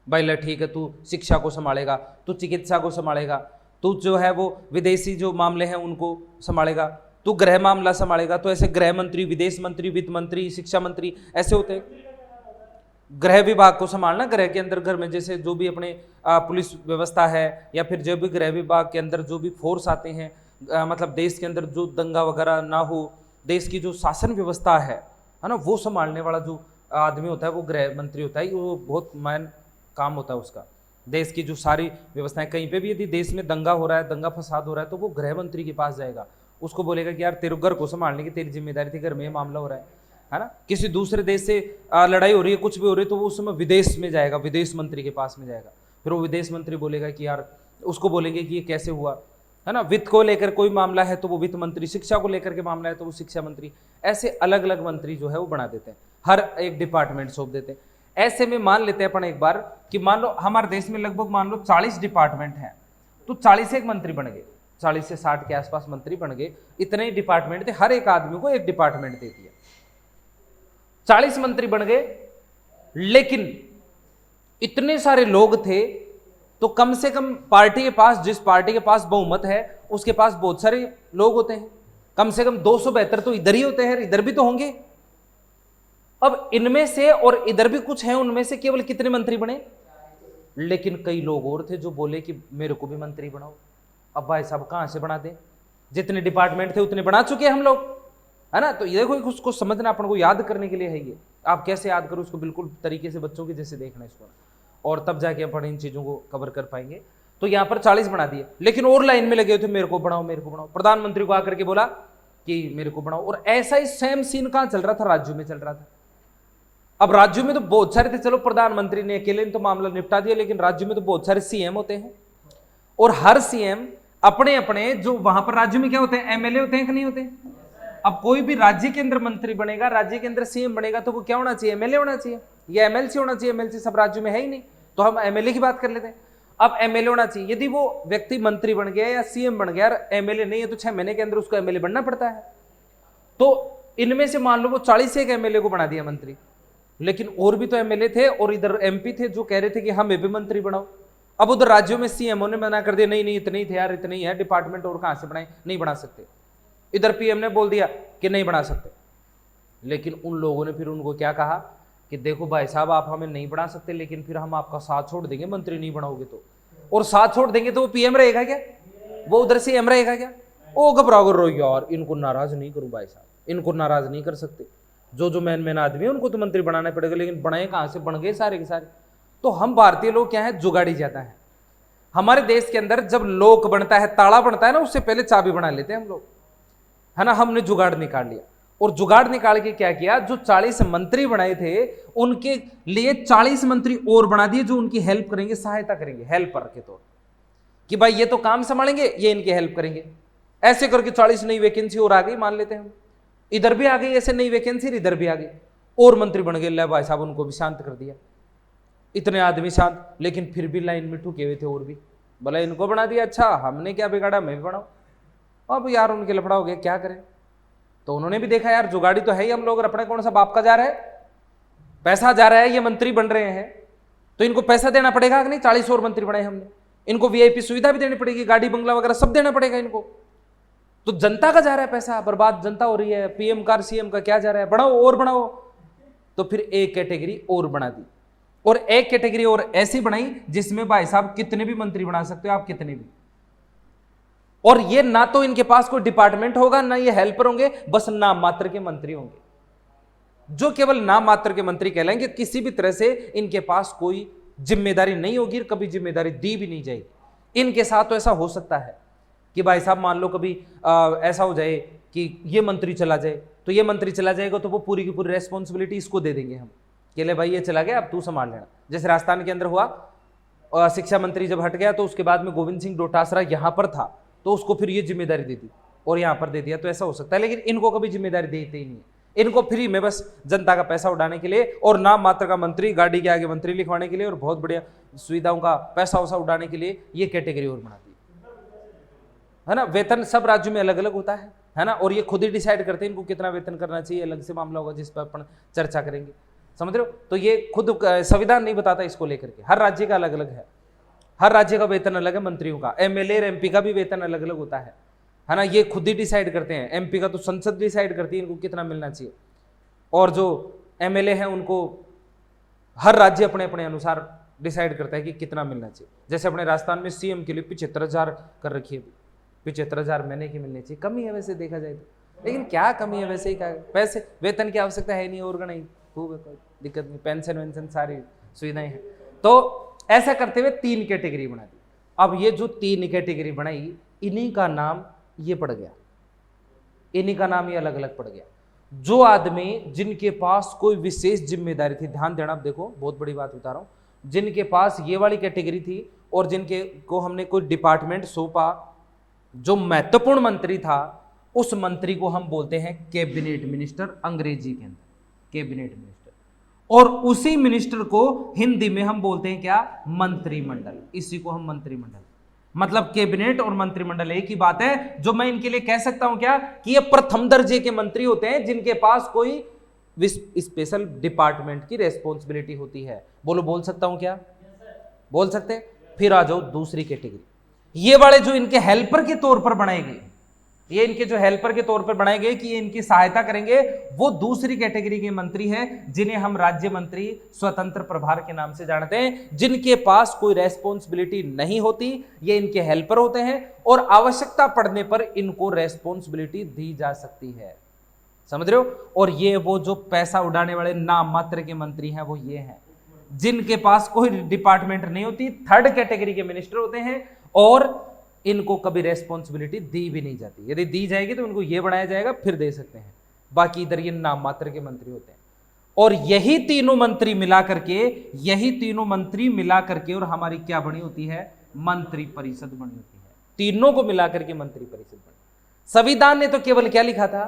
A: भाई ले ठीक है, तू शिक्षा को संभालेगा, तू चिकित्सा को संभालेगा, तू जो है वो विदेशी जो मामले हैं उनको संभालेगा, तू गृह मामला संभालेगा, तो ऐसे गृह मंत्री, विदेश मंत्री, वित्त मंत्री, शिक्षा मंत्री ऐसे होते हैं। गृह विभाग को संभालना, गृह के अंदर घर में जैसे जो भी अपने पुलिस व्यवस्था है या फिर जो भी गृह विभाग के अंदर जो भी फोर्स आते हैं, मतलब देश के अंदर जो दंगा वगैरह ना हो, देश की जो शासन व्यवस्था है ना, वो संभालने वाला जो आदमी होता है वो गृह मंत्री होता है। वो बहुत मैन काम होता है उसका। देश की जो सारी व्यवस्थाएं, कहीं पे भी यदि देश में दंगा हो रहा है, दंगा फसाद हो रहा है, तो वो गृह मंत्री के पास जाएगा, उसको बोलेगा कि यार तेरे घर को संभालने की तेरी जिम्मेदारी थी, घर में ये मामला हो रहा है ना। किसी दूसरे देश से लड़ाई हो रही है, कुछ भी हो रही है, तो वो उस समय विदेश में जाएगा, विदेश मंत्री के पास में जाएगा। फिर वो विदेश मंत्री बोलेगा कि यार, उसको बोलेंगे कि ये कैसे हुआ, है ना। वित्त को लेकर कोई मामला है तो वो वित्त मंत्री, शिक्षा को लेकर के मामला है तो वो शिक्षा मंत्री, ऐसे अलग अलग मंत्री जो है वो बना देते हैं, हर एक डिपार्टमेंट सौंप देते हैं। ऐसे में मान लेते हैं अपन एक बार कि मान लो हमारे देश में लगभग मान लो 40 डिपार्टमेंट हैं, तो 40 एक मंत्री बन गए, 40 से 60 के आसपास मंत्री बन गए। इतने ही डिपार्टमेंट थे, हर एक आदमी को एक डिपार्टमेंट दे दिया, 40 मंत्री बन गए। लेकिन इतने सारे लोग थे तो कम से कम पार्टी के पास, जिस पार्टी के पास बहुमत है उसके पास बहुत सारे लोग होते हैं, कम से कम 272 तो इधर ही होते हैं, इधर भी तो होंगे। अब इनमें से और इधर भी कुछ हैं, उनमें से केवल कितने मंत्री बने? लेकिन कई लोग और थे जो बोले कि मेरे को भी मंत्री बनाओ। अब भाई साहब कहां से बना दें? जितने डिपार्टमेंट थे उतने बना चुके हैं हम लोग, है ना। तो ये देखो, उसको समझना अपन को, याद करने के लिए है ये। आप कैसे याद करो उसको, बिल्कुल तरीके से बच्चों के जैसे देखना इसको, और तब जाके अपन इन चीजों को कवर कर पाएंगे। तो यहाँ पर 40 बना दिए, लेकिन और लाइन में लगे हुए थे, मेरे को बनाओ, मेरे को बनाओ। प्रधानमंत्री को आकर के बोला कि मेरे को बनाओ। और ऐसा ही सेम सीन कहां चल रहा था? राज्यों में चल रहा था। अब राज्यों में तो बहुत सारे थे, चलो प्रधानमंत्री ने अकेले तो मामला निपटा दिया, लेकिन राज्यों में तो बहुत सारे सीएम होते हैं, और हर सीएम अपने अपने जो वहां पर राज्यों में क्या होते हैं, एमएलए होते हैं कि नहीं होते हैं? अब कोई भी राज्य के अंदर मंत्री बनेगा, राज्य के अंदर सीएम बनेगा, तो वो क्या होना चाहिए? एमएलए होना चाहिए या एमएलसी होना चाहिए। एमएलसी सब राज्यों में है ही नहीं, तो हम एमएलए की बात कर लेते हैं। अब एमएलए होना चाहिए। यदि वो व्यक्ति मंत्री बन गया या सीएम बन गया, एमएलए नहीं है, तो 6 महीने के अंदर उसको एमएलए बनना पड़ता है। तो इनमें से मान लो वो 40 एक एमएलए को बना दिया मंत्री, लेकिन और भी तो एमएलए थे और इधर एमपी थे जो कह रहे थे कि हमें भी मंत्री बनाओ। अब उधर राज्यों में सीएमओ ने मना कर दिया, नहीं नहीं इतने ही थे यार, इतने ही है डिपार्टमेंट, और कहां से बनाए, नहीं बना सकते। इधर पीएम ने बोल दिया कि नहीं बना सकते। लेकिन उन लोगों ने फिर उनको क्या कहा कि देखो भाई साहब, आप हमें नहीं बना सकते, लेकिन फिर हम आपका साथ छोड़ देंगे, मंत्री नहीं बनाओगे तो। और साथ छोड़ देंगे तो वो पीएम रहेगा क्या? वो उधर से एम रहेगा क्या? ओ घबराओ रो यार, इनको नाराज नहीं करूं भाई साहब, इनको नाराज नहीं कर सकते। जो मैन आदमी है उनको तो मंत्री बनाना पड़ेगा, लेकिन बनाए कहां से? बन गए सारे के सारे। तो हम भारतीय लोग क्या है, जुगाड़ी ज्यादा है। हमारे देश के अंदर जब लॉक बनता है, ताला बनता है ना, उससे पहले चाबी बना लेते हैं हम लोग, है ना। हमने जुगाड़ निकाल लिया, और जुगाड़ निकाल के क्या किया, जो 40 मंत्री बनाए थे उनके लिए 40 मंत्री और बना दिए जो उनकी हेल्प करेंगे, सहायता करेंगे, हेल्पर के तौर कि भाई ये तो काम संभालेंगे, ये इनकी हेल्प करेंगे। ऐसे करके 40 नई वैकेंसी और आ गई, मान लेते हैं हम। इधर भी आ गई ऐसे नई वैकेंसी, इधर भी आ गई, और मंत्री बन गए। ले भाई साहब, उनको भी शांत कर दिया, इतने आदमी शांत। लेकिन फिर भी लाइन में ठुके हुए थे और भी, बोला इनको बना दिया, अच्छा हमने क्या बिगाड़ा, मैं भी बनाऊं। अब यार उनके लफड़ा हो गया, क्या करें। तो उन्होंने भी देखा यार जुगाड़ी तो है ही हम लोग, अपने कौन सा बाप का जा रहा है, पैसा जा रहा है, ये मंत्री बन रहे हैं तो इनको पैसा देना पड़ेगा कि नहीं। 40 और मंत्री बनाए हमने, इनको वीआईपी सुविधा भी देनी पड़ेगी, गाड़ी बंगला वगैरह सब देना पड़ेगा इनको। तो जनता का जा रहा है पैसा, बर्बाद जनता हो रही है। पीएम का सीएम का क्या जा रहा है, बढ़ाओ और बढ़ाओ। तो फिर एक कैटेगरी और बना दी, और एक कैटेगरी और ऐसी बनाई जिसमें भाई साहब कितने भी मंत्री बना सकते हो आप, कितने भी। और ये ना तो इनके पास कोई डिपार्टमेंट होगा, ना ये हेल्पर होंगे, बस नाम मात्र के मंत्री होंगे, जो केवल नाम मात्र के मंत्री कहलाएंगे। किसी भी तरह से इनके पास कोई जिम्मेदारी नहीं होगी, कभी जिम्मेदारी दी भी नहीं जाएगी। इनके साथ तो ऐसा हो सकता है कि भाई साहब मान लो कभी ऐसा हो जाए कि ये मंत्री चला जाए, तो ये मंत्री चला जाएगा तो वो पूरी की पूरी रेस्पॉन्सिबिलिटी इसको दे देंगे हम, कि ले भाई ये चला गया, अब तू संभाल लेना। जैसे राजस्थान के अंदर हुआ, शिक्षा मंत्री जब हट गया तो उसके बाद में गोविंद सिंह डोटासरा यहां पर था, तो उसको फिर ये जिम्मेदारी दे दी और यहां पर दे दिया। तो ऐसा हो सकता है, लेकिन इनको कभी जिम्मेदारी देते ही नहीं है। इनको फ्री में बस जनता का पैसा उड़ाने के लिए और नाम मात्र का मंत्री, गाड़ी के आगे मंत्री लिखवाने के लिए और बहुत बढ़िया सुविधाओं का पैसा वैसा उड़ाने के लिए ये कैटेगरी और बना दी, है ना। वेतन सब राज्यों में अलग अलग होता है ना, और ये खुद ही डिसाइड करते हैं इनको कितना वेतन करना चाहिए, अलग से मामला होगा जिस पर अपन चर्चा करेंगे, समझ रहे हो। तो ये खुद संविधान नहीं बताता इसको लेकर के, हर राज्य का अलग अलग है, हर राज्य का वेतन अलग है मंत्रियों का। एमएलए और एमपी का भी वेतन अलग अलग होता है है ना, ये खुद ही डिसाइड करते हैं। एमपी का तो संसद डिसाइड करती है इनको कितना मिलना चाहिए, और जो एमएलए हैं उनको हर राज्य अपने अपने अनुसार डिसाइड करता है कि कितना मिलना चाहिए। जैसे अपने राजस्थान में सीएम के लिए 75,000 कर रखी है, 75,000 महीने की मिलनी चाहिए। कमी है वैसे देखा जाए तो, लेकिन क्या कमी है वैसे ही, क्या पैसे वेतन की आवश्यकता है नहीं, और नहीं खूब है, कोई दिक्कत नहीं, पेंशन वेंशन सारी सुविधाएं हैं। तो ऐसा करते हुए 3 कैटेगरी बना दी। अब ये जो 3 कैटेगरी बनाई, इन्हीं का नाम ये पड़ गया, इन्हीं का नाम ये अलग अलग पड़ गया। जो आदमी जिनके पास कोई विशेष जिम्मेदारी थी, ध्यान देना, आप देखो बहुत बड़ी बात बता रहा हूं, जिनके पास ये वाली कैटेगरी थी और जिनके को हमने कोई डिपार्टमेंट सौंपा, जो महत्वपूर्ण मंत्री था, उस मंत्री को हम बोलते हैं कैबिनेट मिनिस्टर, अंग्रेजी के अंदर कैबिनेट मिनिस्टर। और उसी मिनिस्टर को हिंदी में हम बोलते हैं क्या, मंत्रिमंडल। इसी को हम मंत्रिमंडल, मतलब कैबिनेट और मंत्रिमंडल एक ही बात है। जो मैं इनके लिए कह सकता हूं क्या, कि ये प्रथम दर्जे के मंत्री होते हैं जिनके पास कोई स्पेशल डिपार्टमेंट की रेस्पॉन्सिबिलिटी होती है। बोलो, बोल सकता हूं क्या, बोल सकते हैं। फिर आ जाओ दूसरी कैटेगरी, ये वाले जो इनके हेल्पर के तौर पर बनाए गए, ये इनके जो हेल्पर के तौर पर बनाए गए कि ये इनकी सहायता करेंगे, वो दूसरी कैटेगरी के मंत्री हैं, जिन्हें हम राज्य मंत्री स्वतंत्र प्रभार के नाम से जानते हैं, जिनके पास कोई रेस्पॉन्सिबिलिटी नहीं होती, ये इनके हेल्पर होते हैं, और आवश्यकता पड़ने पर इनको रेस्पॉन्सिबिलिटी दी जा सकती है। समझ रहे हो। और ये वो जो पैसा उड़ाने वाले नाम मात्र के मंत्री हैं, वो ये हैं जिनके पास कोई डिपार्टमेंट नहीं होती, थर्ड कैटेगरी के मिनिस्टर होते हैं, और इनको कभी रेस्पॉन्सिबिलिटी दी भी नहीं जाती। यदि दी जाएगी तो इनको ये बनाया जाएगा, फिर दे सकते हैं। बाकी इधर ये नाम मात्र के मंत्री होते हैं। और यही तीनों मंत्री मिला करके और हमारी क्या बनी होती है, मंत्री परिषद बनी होती है। तीनों को मिलाकर के मंत्री परिषद बनी। संविधान ने तो केवल क्या लिखा था,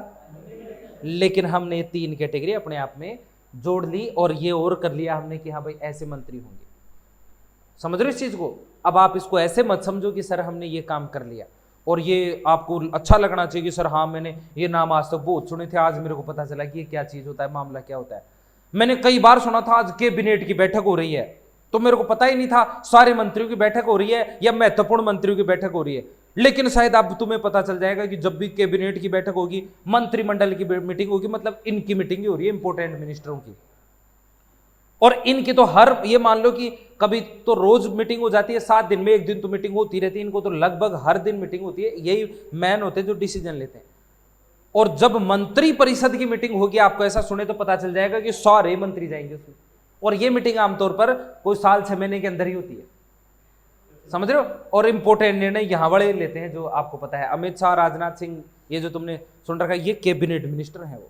A: लेकिन हमने 3 कैटेगरी अपने आप में जोड़ ली, और ये और कर लिया हमने कि हाँ भाई ऐसे मंत्री होंगे। समझ रहे हो इस चीज को। अब आप इसको ऐसे मत समझो कि सर हमने ये काम कर लिया, और ये आपको अच्छा लगना चाहिए कि सर हाँ मैंने ये नाम आज तक बहुत सुने थे, आज मेरे को पता चला कि ये क्या चीज होता है, मामला क्या होता है। मैंने कई बार सुना था आज कैबिनेट की बैठक हो रही है, तो मेरे को पता ही नहीं था सारे मंत्रियों की बैठक हो रही है या महत्वपूर्ण मंत्रियों की बैठक हो रही है। लेकिन शायद अब तुम्हें पता चल जाएगा कि जब भी कैबिनेट की बैठक होगी, मंत्रिमंडल की मीटिंग होगी, मतलब इनकी मीटिंग हो रही है, इंपोर्टेंट मिनिस्टरों की। और इनकी तो हर, ये मान लो कि कभी तो रोज मीटिंग हो जाती है, 7 दिन में 1 दिन तो मीटिंग होती रहती है। इनको तो लगभग हर दिन मीटिंग होती है। यही मैन होते हैं जो डिसीजन लेते हैं। और जब मंत्री परिषद की मीटिंग होगी, आपको ऐसा सुने तो पता चल जाएगा कि सारे मंत्री जाएंगे उसमें। और ये मीटिंग आमतौर पर कोई साल 6 महीने के अंदर ही होती है। समझ रहे हो। और इंपोर्टेंट निर्णय यहां वाले लेते हैं, जो आपको पता है अमित शाह, राजनाथ सिंह, ये जो तुमने सुन रखा है, ये कैबिनेट मिनिस्टर है। वो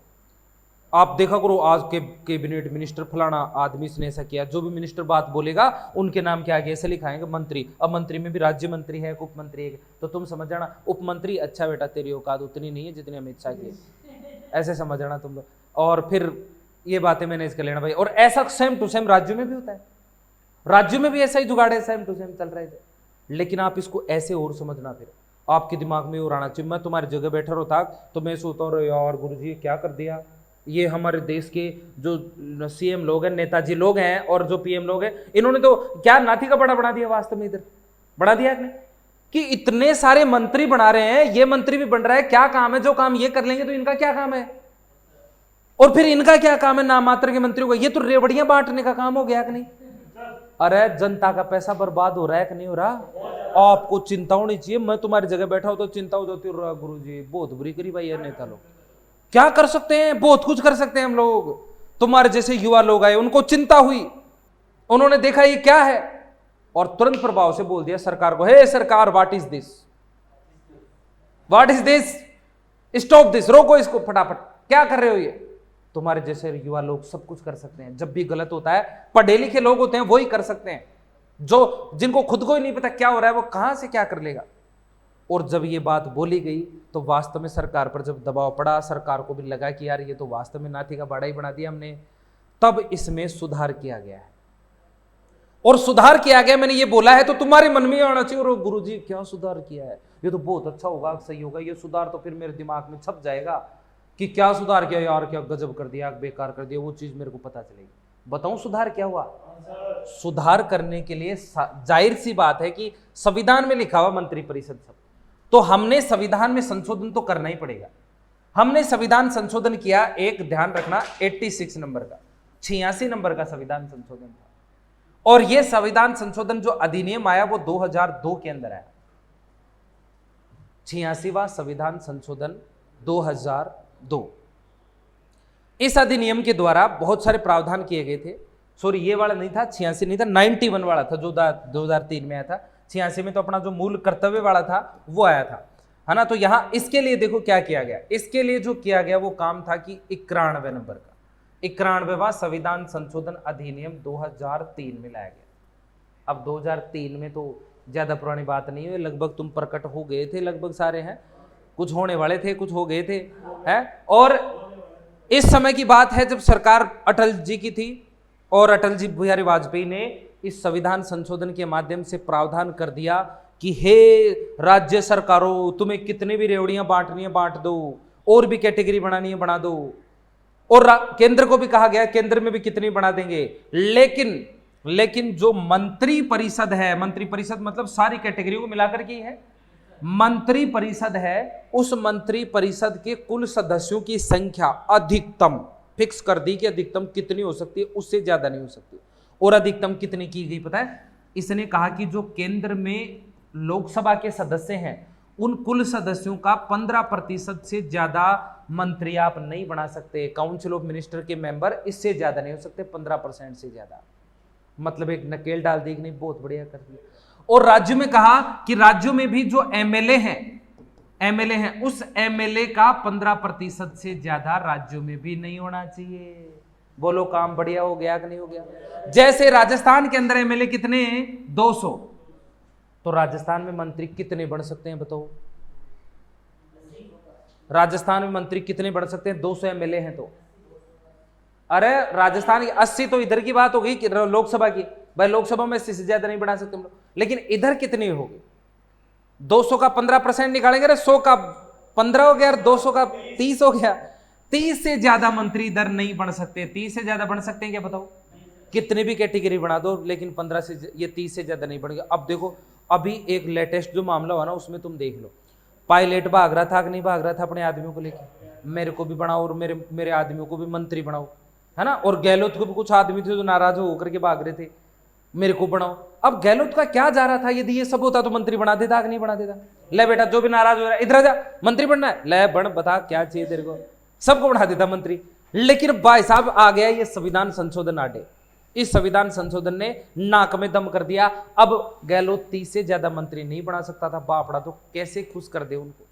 A: आप देखा करो, आज के कैबिनेट मिनिस्टर फलाना आदमी इसने ऐसा किया। जो भी मिनिस्टर बात बोलेगा उनके नाम के आगे ऐसे लिखाएंगे मंत्री। अब मंत्री में भी राज्य मंत्री है, उप मंत्री है, तो तुम समझ जाना उप मंत्री, अच्छा बेटा तेरी औकात उतनी नहीं है जितनी अमित शाह की, ऐसे समझ जाना तुम लोग। और फिर ये बातें मैनेज कर लेना भाई। और ऐसा सेम टू सेम राज्यों में भी होता है, राज्यों में भी ऐसा ही जुगाड़ है, सेम टू सेम चल रहे थे। लेकिन आप इसको ऐसे और समझना, फिर आपके दिमाग में और आना चाहिए। मैं तुम्हारी जगह बैठा रहता तो मैं सोचता हूँ यार गुरुजी क्या कर दिया, ये हमारे देश के जो सीएम लोग हैं, नेताजी लोग हैं, और जो पीएम लोग हैं, इन्होंने तो क्या नाथी का बड़ा बना दिया, वास्तव में इधर बना दिया है कि इतने सारे मंत्री बना रहे हैं, ये मंत्री भी बन रहा है। क्या काम है, जो काम ये कर लेंगे तो इनका क्या काम है, और फिर इनका क्या काम है नाम मात्र के मंत्रियों का। ये तो रेवड़ियां बांटने का काम हो गया कि नहीं। अरे जनता का पैसा बर्बाद हो रहा है कि नहीं हो रहा, आपको चिंता होनी चाहिए। मैं तुम्हारी जगह बैठा हूं तो चिंता हो जाती है, गुरुजी बहुत बुरी करी भाई ये नेता लोग। क्या कर सकते हैं, बहुत कुछ कर सकते हैं हम लोग। तुम्हारे जैसे युवा लोग आए, उनको चिंता हुई, उन्होंने देखा ये क्या है, और तुरंत प्रभाव से बोल दिया सरकार को, हे सरकार what is this, what is this, stop this, रोको इसको फटाफट, क्या कर रहे हो ये। तुम्हारे जैसे युवा लोग सब कुछ कर सकते हैं। जब भी गलत होता है, पढ़े लिखे लोग होते हैं वही कर सकते हैं। जो जिनको खुद को ही नहीं पता क्या हो रहा है, वो कहां से क्या कर लेगा। और जब ये बात बोली गई तो वास्तव में सरकार पर जब दबाव पड़ा, सरकार को भी लगा कि यार ये तो वास्तव में नाथी का बाड़ा ही बना दिया हमने, तब इसमें सुधार किया गया है। और सुधार किया गया, मैंने ये बोला है तो तुम्हारे मन में आना चाहिए, और गुरुजी क्या सुधार किया है, ये तो बहुत अच्छा होगा, सही होगा ये सुधार, तो फिर मेरे दिमाग में छप जाएगा कि क्या सुधार किया यार, क्या गजब कर दिया, बेकार कर दिया, वो चीज मेरे को पता चलेगी। बताऊं सुधार क्या हुआ। सुधार करने के लिए जाहिर सी बात है कि संविधान में लिखा हुआ मंत्री परिषद शब्द, तो हमने संविधान में संशोधन तो करना ही पड़ेगा। हमने संविधान संशोधन किया, एक ध्यान रखना 86 नंबर का, 86 नंबर का संविधान संशोधन था। और यह संविधान संशोधन जो अधिनियम आया वो 2002 के अंदर आया। 86वां संविधान संशोधन 2002। इस अधिनियम के द्वारा बहुत सारे प्रावधान किए गए थे। सॉरी, ये वाला नहीं था, 86 नहीं था, 91 वाला था जो 2003 में आया था। 86 में तो अपना जो मूल कर्तव्य वाला था वो आया था, है ना। तो यहां इसके लिए देखो क्या किया गया। इसके लिए जो किया गया वो काम था कि 91 नंबर का 91वां संविधान संशोधन अधिनियम 2003 में लाया गया। अब 2003 में तो ज्यादा पुरानी बात नहीं है, लगभग तुम प्रकट हो गए थे, लगभग सारे हैं, कुछ होने वाले थे, कुछ हो गए थे, है। और इस समय की बात है जब सरकार अटल जी की थी और अटल जी बिहारी वाजपेयी ने इस संविधान संशोधन के माध्यम से प्रावधान कर दिया कि हे राज्य सरकारों, तुम्हें कितने भी रेवड़ियां बांटनी है बांट दो, और भी कैटेगरी बनानी है बना दो। और केंद्र को भी कहा गया केंद्र में भी कितनी बना देंगे, लेकिन जो मंत्री परिषद है, मंत्री परिषद मतलब सारी कैटेगरियों को मिलाकर के है, मंत्री परिषद है, उस मंत्री परिषद के कुल सदस्यों की संख्या अधिकतम फिक्स कर दी कि अधिकतम कितनी हो सकती है, उससे ज्यादा नहीं हो सकती। और अधिकतम कितनी की गई पता है? इसने कहा कि जो केंद्र में लोकसभा के सदस्य हैं उन कुल सदस्यों का 15% से ज्यादा मंत्री आप नहीं बना सकते। काउंसिल ऑफ मिनिस्टर के मेंबर इससे ज्यादा नहीं हो सकते, 15% से ज्यादा। मतलब एक नकेल डाल दी कि नहीं, बहुत बढ़िया कर दिया। और राज्य में कहा कि राज्यों में भी जो एमएलए हैं उस एमएलए का 15% से ज्यादा राज्यों में भी नहीं होना चाहिए। बोलो काम बढ़िया हो गया कि नहीं हो गया? जैसे राजस्थान के अंदर एमएलए कितने हैं? 200। तो राजस्थान में मंत्री कितने बन सकते हैं बताओ? राजस्थान में मंत्री कितने बन सकते हैं? 200 एमएलए हैं तो। अरे राजस्थान की 80 तो इधर की बात हो गई कि लोकसभा की, भाई लोकसभा में 80 से ज्यादा नहीं बना सकते हम लोग, लेकिन इधर कितनी होगी? 200 का 15% निकालेंगे, 100 का 15 हो गया, 200 का 30 हो गया। 30 से ज्यादा मंत्री इधर नहीं बन सकते। 30 से ज्यादा बन सकते हैं क्या बताओ? कितने भी कैटेगरी बना दो, लेकिन 15 से ये 30 से ज्यादा नहीं बढ़ेगा। अब देखो, अभी एक लेटेस्ट जो मामला हुआ ना उसमें तुम देख लो, पायलट भाग रहा था कि नहीं भाग रहा था अपने आदमियों को लेकर, मेरे को भी बनाओ और मेरे आदमियों को भी मंत्री बनाओ, है ना। और गहलोत को भी कुछ आदमी थे जो नाराज होकर के भाग रहे थे, मेरे को बनाओ। अब गहलोत का क्या जा रहा था? यदि ये सब होता तो मंत्री बना देता कि नहीं बना देता? ले बेटा, जो भी नाराज हो रहा है इधर जा, मंत्री बनना है, ले बन, बता क्या चाहिए तेरे को, सबको बना देता मंत्री। लेकिन भाई साहब आ गया ये संविधान संशोधन आटे। इस संविधान संशोधन ने नाक में दम कर दिया। अब गहलोत 30 से ज्यादा मंत्री नहीं बना सकता था। बापड़ा तो कैसे खुश कर दे उनको,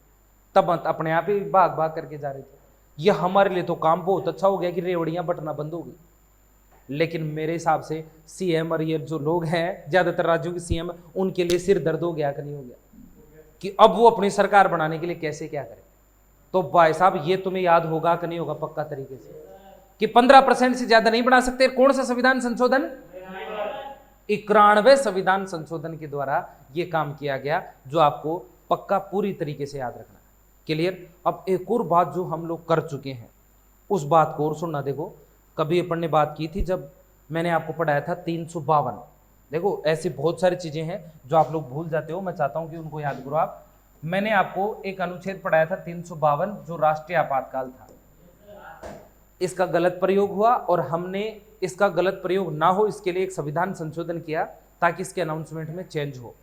A: तब अपने आप ही भाग भाग करके जा रहे थे। ये हमारे लिए तो काम बहुत अच्छा हो गया कि रेवड़ियां बटना बंद हो गई, लेकिन मेरे हिसाब से सीएम और ये जो लोग हैं ज्यादातर राज्यों के सीएम, उनके लिए सिर दर्द हो गया कि नहीं हो गया कि अब वो अपनी सरकार बनाने के लिए कैसे क्या करें। तो भाई साहब ये तुम्हें याद होगा कि नहीं होगा पक्का तरीके से कि 15% से ज्यादा नहीं बना सकते। कौन सा संविधान संशोधन? 91वें संविधान संशोधन के द्वारा ये काम किया गया, जो आपको पक्का पूरी तरीके से याद रखना है। क्लियर? अब एक और बात जो हम लोग कर चुके हैं उस बात को और सुनना। देखो, कभी अपन ने बात की थी जब मैंने आपको पढ़ाया था 352। देखो ऐसी बहुत सारी चीजें हैं जो आप लोग भूल जाते हो, मैं चाहता हूं कि उनको याद करो आप। मैंने आपको एक अनुच्छेद पढ़ाया था 352 जो राष्ट्रीय आपातकाल था। इसका गलत प्रयोग हुआ और हमने इसका गलत प्रयोग ना हो इसके लिए एक संविधान संशोधन किया ताकि इसके अनाउंसमेंट में चेंज हो।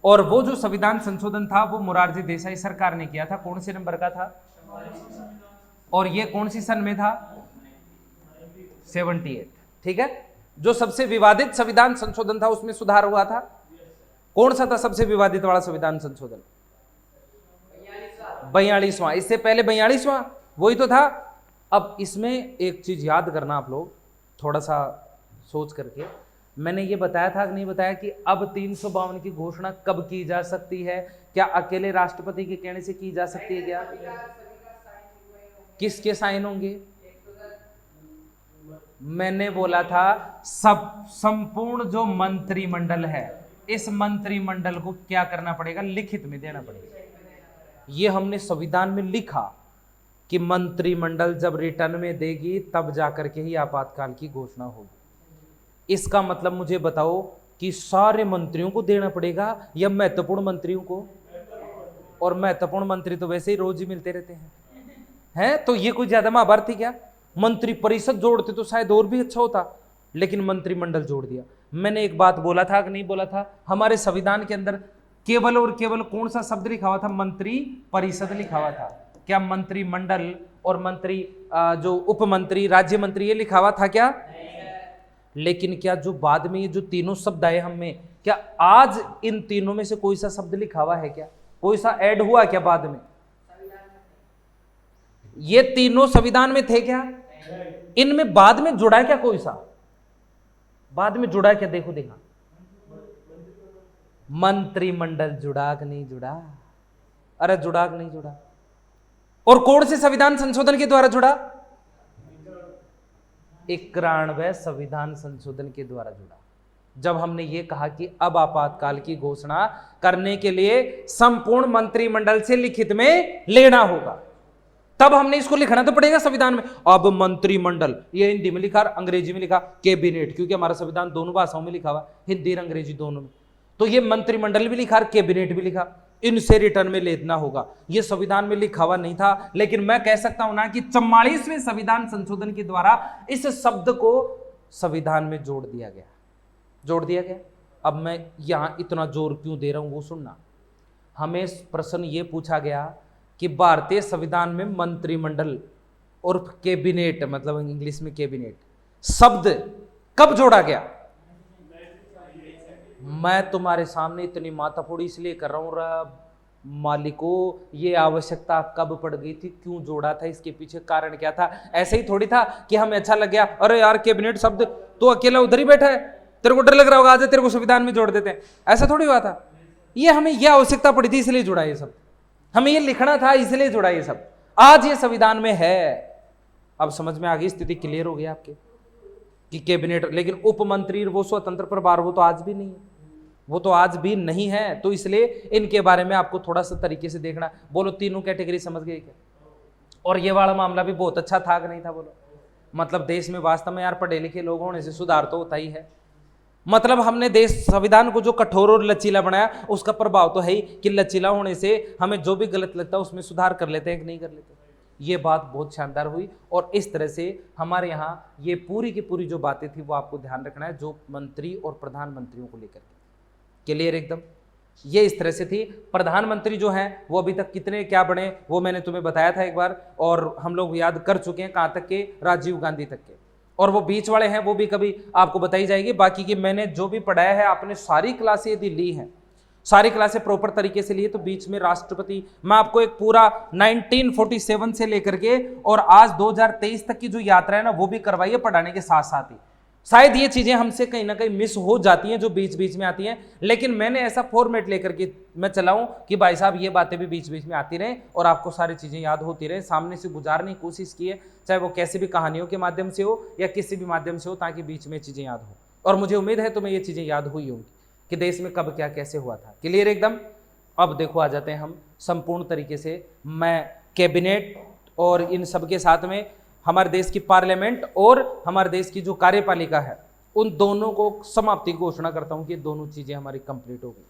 A: और वो जो संविधान संशोधन था वो मोरारजी देसाई सरकार ने किया था। कौन से नंबर का था? और ये कौन सी सन में था? 78। ठीक है। जो सबसे विवादित संविधान संशोधन था उसमें सुधार हुआ था। कौन सा था सबसे विवादित वाला संविधान संशोधन? 42वां। इससे पहले 42वां वही तो था। अब इसमें एक चीज याद करना आप लोग, थोड़ा सा सोच करके। मैंने ये बताया था कि नहीं बताया कि अब 352 की घोषणा कब की जा सकती है? क्या अकेले राष्ट्रपति के कहने से की जा सकती है? क्या किसके साइन होंगे? मैंने बोला था सब संपूर्ण जो मंत्रिमंडल है, इस मंत्रिमंडल को क्या करना पड़ेगा? लिखित में देना पड़ेगा। ये हमने संविधान में लिखा कि मंत्रिमंडल जब रिटर्न में देगी तब जाकर के ही आपातकाल की घोषणा होगी। इसका मतलब मुझे बताओ कि सारे मंत्रियों को देना पड़ेगा या महत्वपूर्ण मंत्रियों को? और महत्वपूर्ण मंत्री तो वैसे ही रोज ही मिलते रहते हैं। तो ये कोई ज्यादा महाभारत थी क्या? मंत्री परिषद जोड़ते तो शायद और भी अच्छा होता, लेकिन मंत्रिमंडल जोड़ दिया। मैंने एक बात बोला था कि नहीं बोला था, हमारे संविधान के अंदर केवल और केवल कौन सा शब्द लिखा हुआ था? मंत्री परिषद लिखा हुआ था। क्या मंत्रिमंडल और मंत्री जो उप मंत्री, राज्य मंत्री, ये लिखा हुआ था क्या? लेकिन क्या जो बाद में ये जो तीनों शब्द आए हमें, क्या आज इन तीनों में से कोई सा शब्द लिखा हुआ है क्या? कोई सा ऐड हुआ क्या बाद में? ये तीनों संविधान में थे क्या? इनमें बाद में जुड़ा क्या? कोई सा बाद में जुड़ा क्या? देखो देखा, मंत्रिमंडल जुड़ा कि नहीं जुड़ा? अरे जुड़ा कि नहीं जुड़ा? और कौन से संविधान संशोधन के द्वारा जुड़ा? 91वें संविधान संशोधन के द्वारा जुड़ा। जब हमने ये कहा कि अब आपातकाल की घोषणा करने के लिए संपूर्ण मंत्रिमंडल से लिखित में लेना होगा, तब हमने इसको लिखना तो पड़ेगा संविधान में। अब मंत्रिमंडल, ये हिंदी में लिखा, अंग्रेजी में लिखा कैबिनेट, क्योंकि हमारा संविधान दोनों भाषाओं में लिखा हुआ, हिंदी और अंग्रेजी दोनों में। तो ये मंत्रिमंडल भी लिखा, कैबिनेट भी लिखा, इनसे रिटर्न में लेना होगा। ये संविधान में लिखा हुआ नहीं था, लेकिन मैं कह सकता हूं ना कि 44वें संविधान संशोधन के द्वारा इस शब्द को संविधान में जोड़ दिया गया, जोड़ दिया गया। अब मैं यहां इतना जोर क्यों दे रहा हूं वो सुनना। हमें प्रश्न ये पूछा गया कि भारतीय संविधान में मंत्रिमंडल और कैबिनेट, मतलब इंग्लिश में कैबिनेट शब्द कब जोड़ा गया? मैं तुम्हारे सामने इतनी माथाफोड़ी इसलिए कर रहा हूं, रब मालिको ये आवश्यकता कब पड़ गई थी, क्यों जोड़ा था, इसके पीछे कारण क्या था? ऐसे ही थोड़ी था कि हमें अच्छा लग गया, अरे यार कैबिनेट शब्द, तो अकेला उधर ही बैठा है, तेरे को डर लग रहा होगा, आज तेरे को संविधान में जोड़ देते हैं, ऐसा थोड़ी हुआ था। ये हमें यह आवश्यकता पड़ी थी इसलिए जुड़ा ये सब, हमें ये लिखना था इसलिए जुड़ा ये सब, आज ये संविधान में है। अब समझ में आ गई, स्थिति क्लियर हो गई आपके कि कैबिनेट, लेकिन उप मंत्री वो स्वतंत्र प्रभार वो तो आज भी नहीं है, वो तो आज भी नहीं है। तो इसलिए इनके बारे में आपको थोड़ा सा तरीके से देखना। बोलो तीनों कैटेगरी समझ गए क्या? और ये वाला मामला भी बहुत अच्छा था कि नहीं था? बोलो मतलब देश में वास्तव में यार पढ़े लिखे लोग होने से सुधार तो होता ही है। मतलब हमने देश संविधान को जो कठोर और लचीला बनाया, उसका प्रभाव तो है ही कि लचीला होने से हमें जो भी गलत लगता है उसमें सुधार कर लेते हैं कि नहीं कर लेते। ये बात बहुत शानदार हुई, और इस तरह से हमारे यहाँ ये पूरी की पूरी जो बातें थी वो आपको ध्यान रखना है, जो मंत्री और प्रधानमंत्रियों को लेकर के। क्लियर एकदम? ये इस तरह से थी। प्रधानमंत्री जो हैं वो अभी तक कितने क्या बने वो मैंने तुम्हें बताया था एक बार, और हम लोग याद कर चुके हैं कहाँ तक के, राजीव गांधी तक के। और वो बीच वाले हैं वो भी कभी आपको बताई जाएगी। बाकी की मैंने जो भी पढ़ाया है, आपने सारी क्लासें यदि ली हैं, सारी क्लासें प्रॉपर तरीके से लिए, तो बीच में राष्ट्रपति, मैं आपको एक पूरा 1947 से लेकर के और आज 2023 तक की जो यात्रा है ना वो भी करवाई है पढ़ाने के साथ साथ ही। शायद ये चीजें हमसे कहीं ना कहीं मिस हो जाती हैं जो बीच बीच में आती हैं, लेकिन मैंने ऐसा फॉर्मेट लेकर के मैं चलाऊं कि भाई साहब ये बातें भी बीच बीच में आती रहें और आपको सारी चीजें याद होती रहें। सामने से गुजारने की कोशिश की है, चाहे वो कैसे भी कहानियों के माध्यम से हो या किसी भी माध्यम से हो, ताकि बीच में चीजें याद हो। और मुझे उम्मीद है तुम्हें ये चीजें याद हुई होंगी कि देश में कब क्या कैसे हुआ था। क्लियर एकदम? अब देखो आ जाते हैं हम संपूर्ण तरीके से, मैं कैबिनेट और इन सब के साथ में हमारे देश की पार्लियामेंट और हमारे देश की जो कार्यपालिका है, उन दोनों को समाप्ति की घोषणा करता हूं कि दोनों चीजें हमारी कंप्लीट हो गई।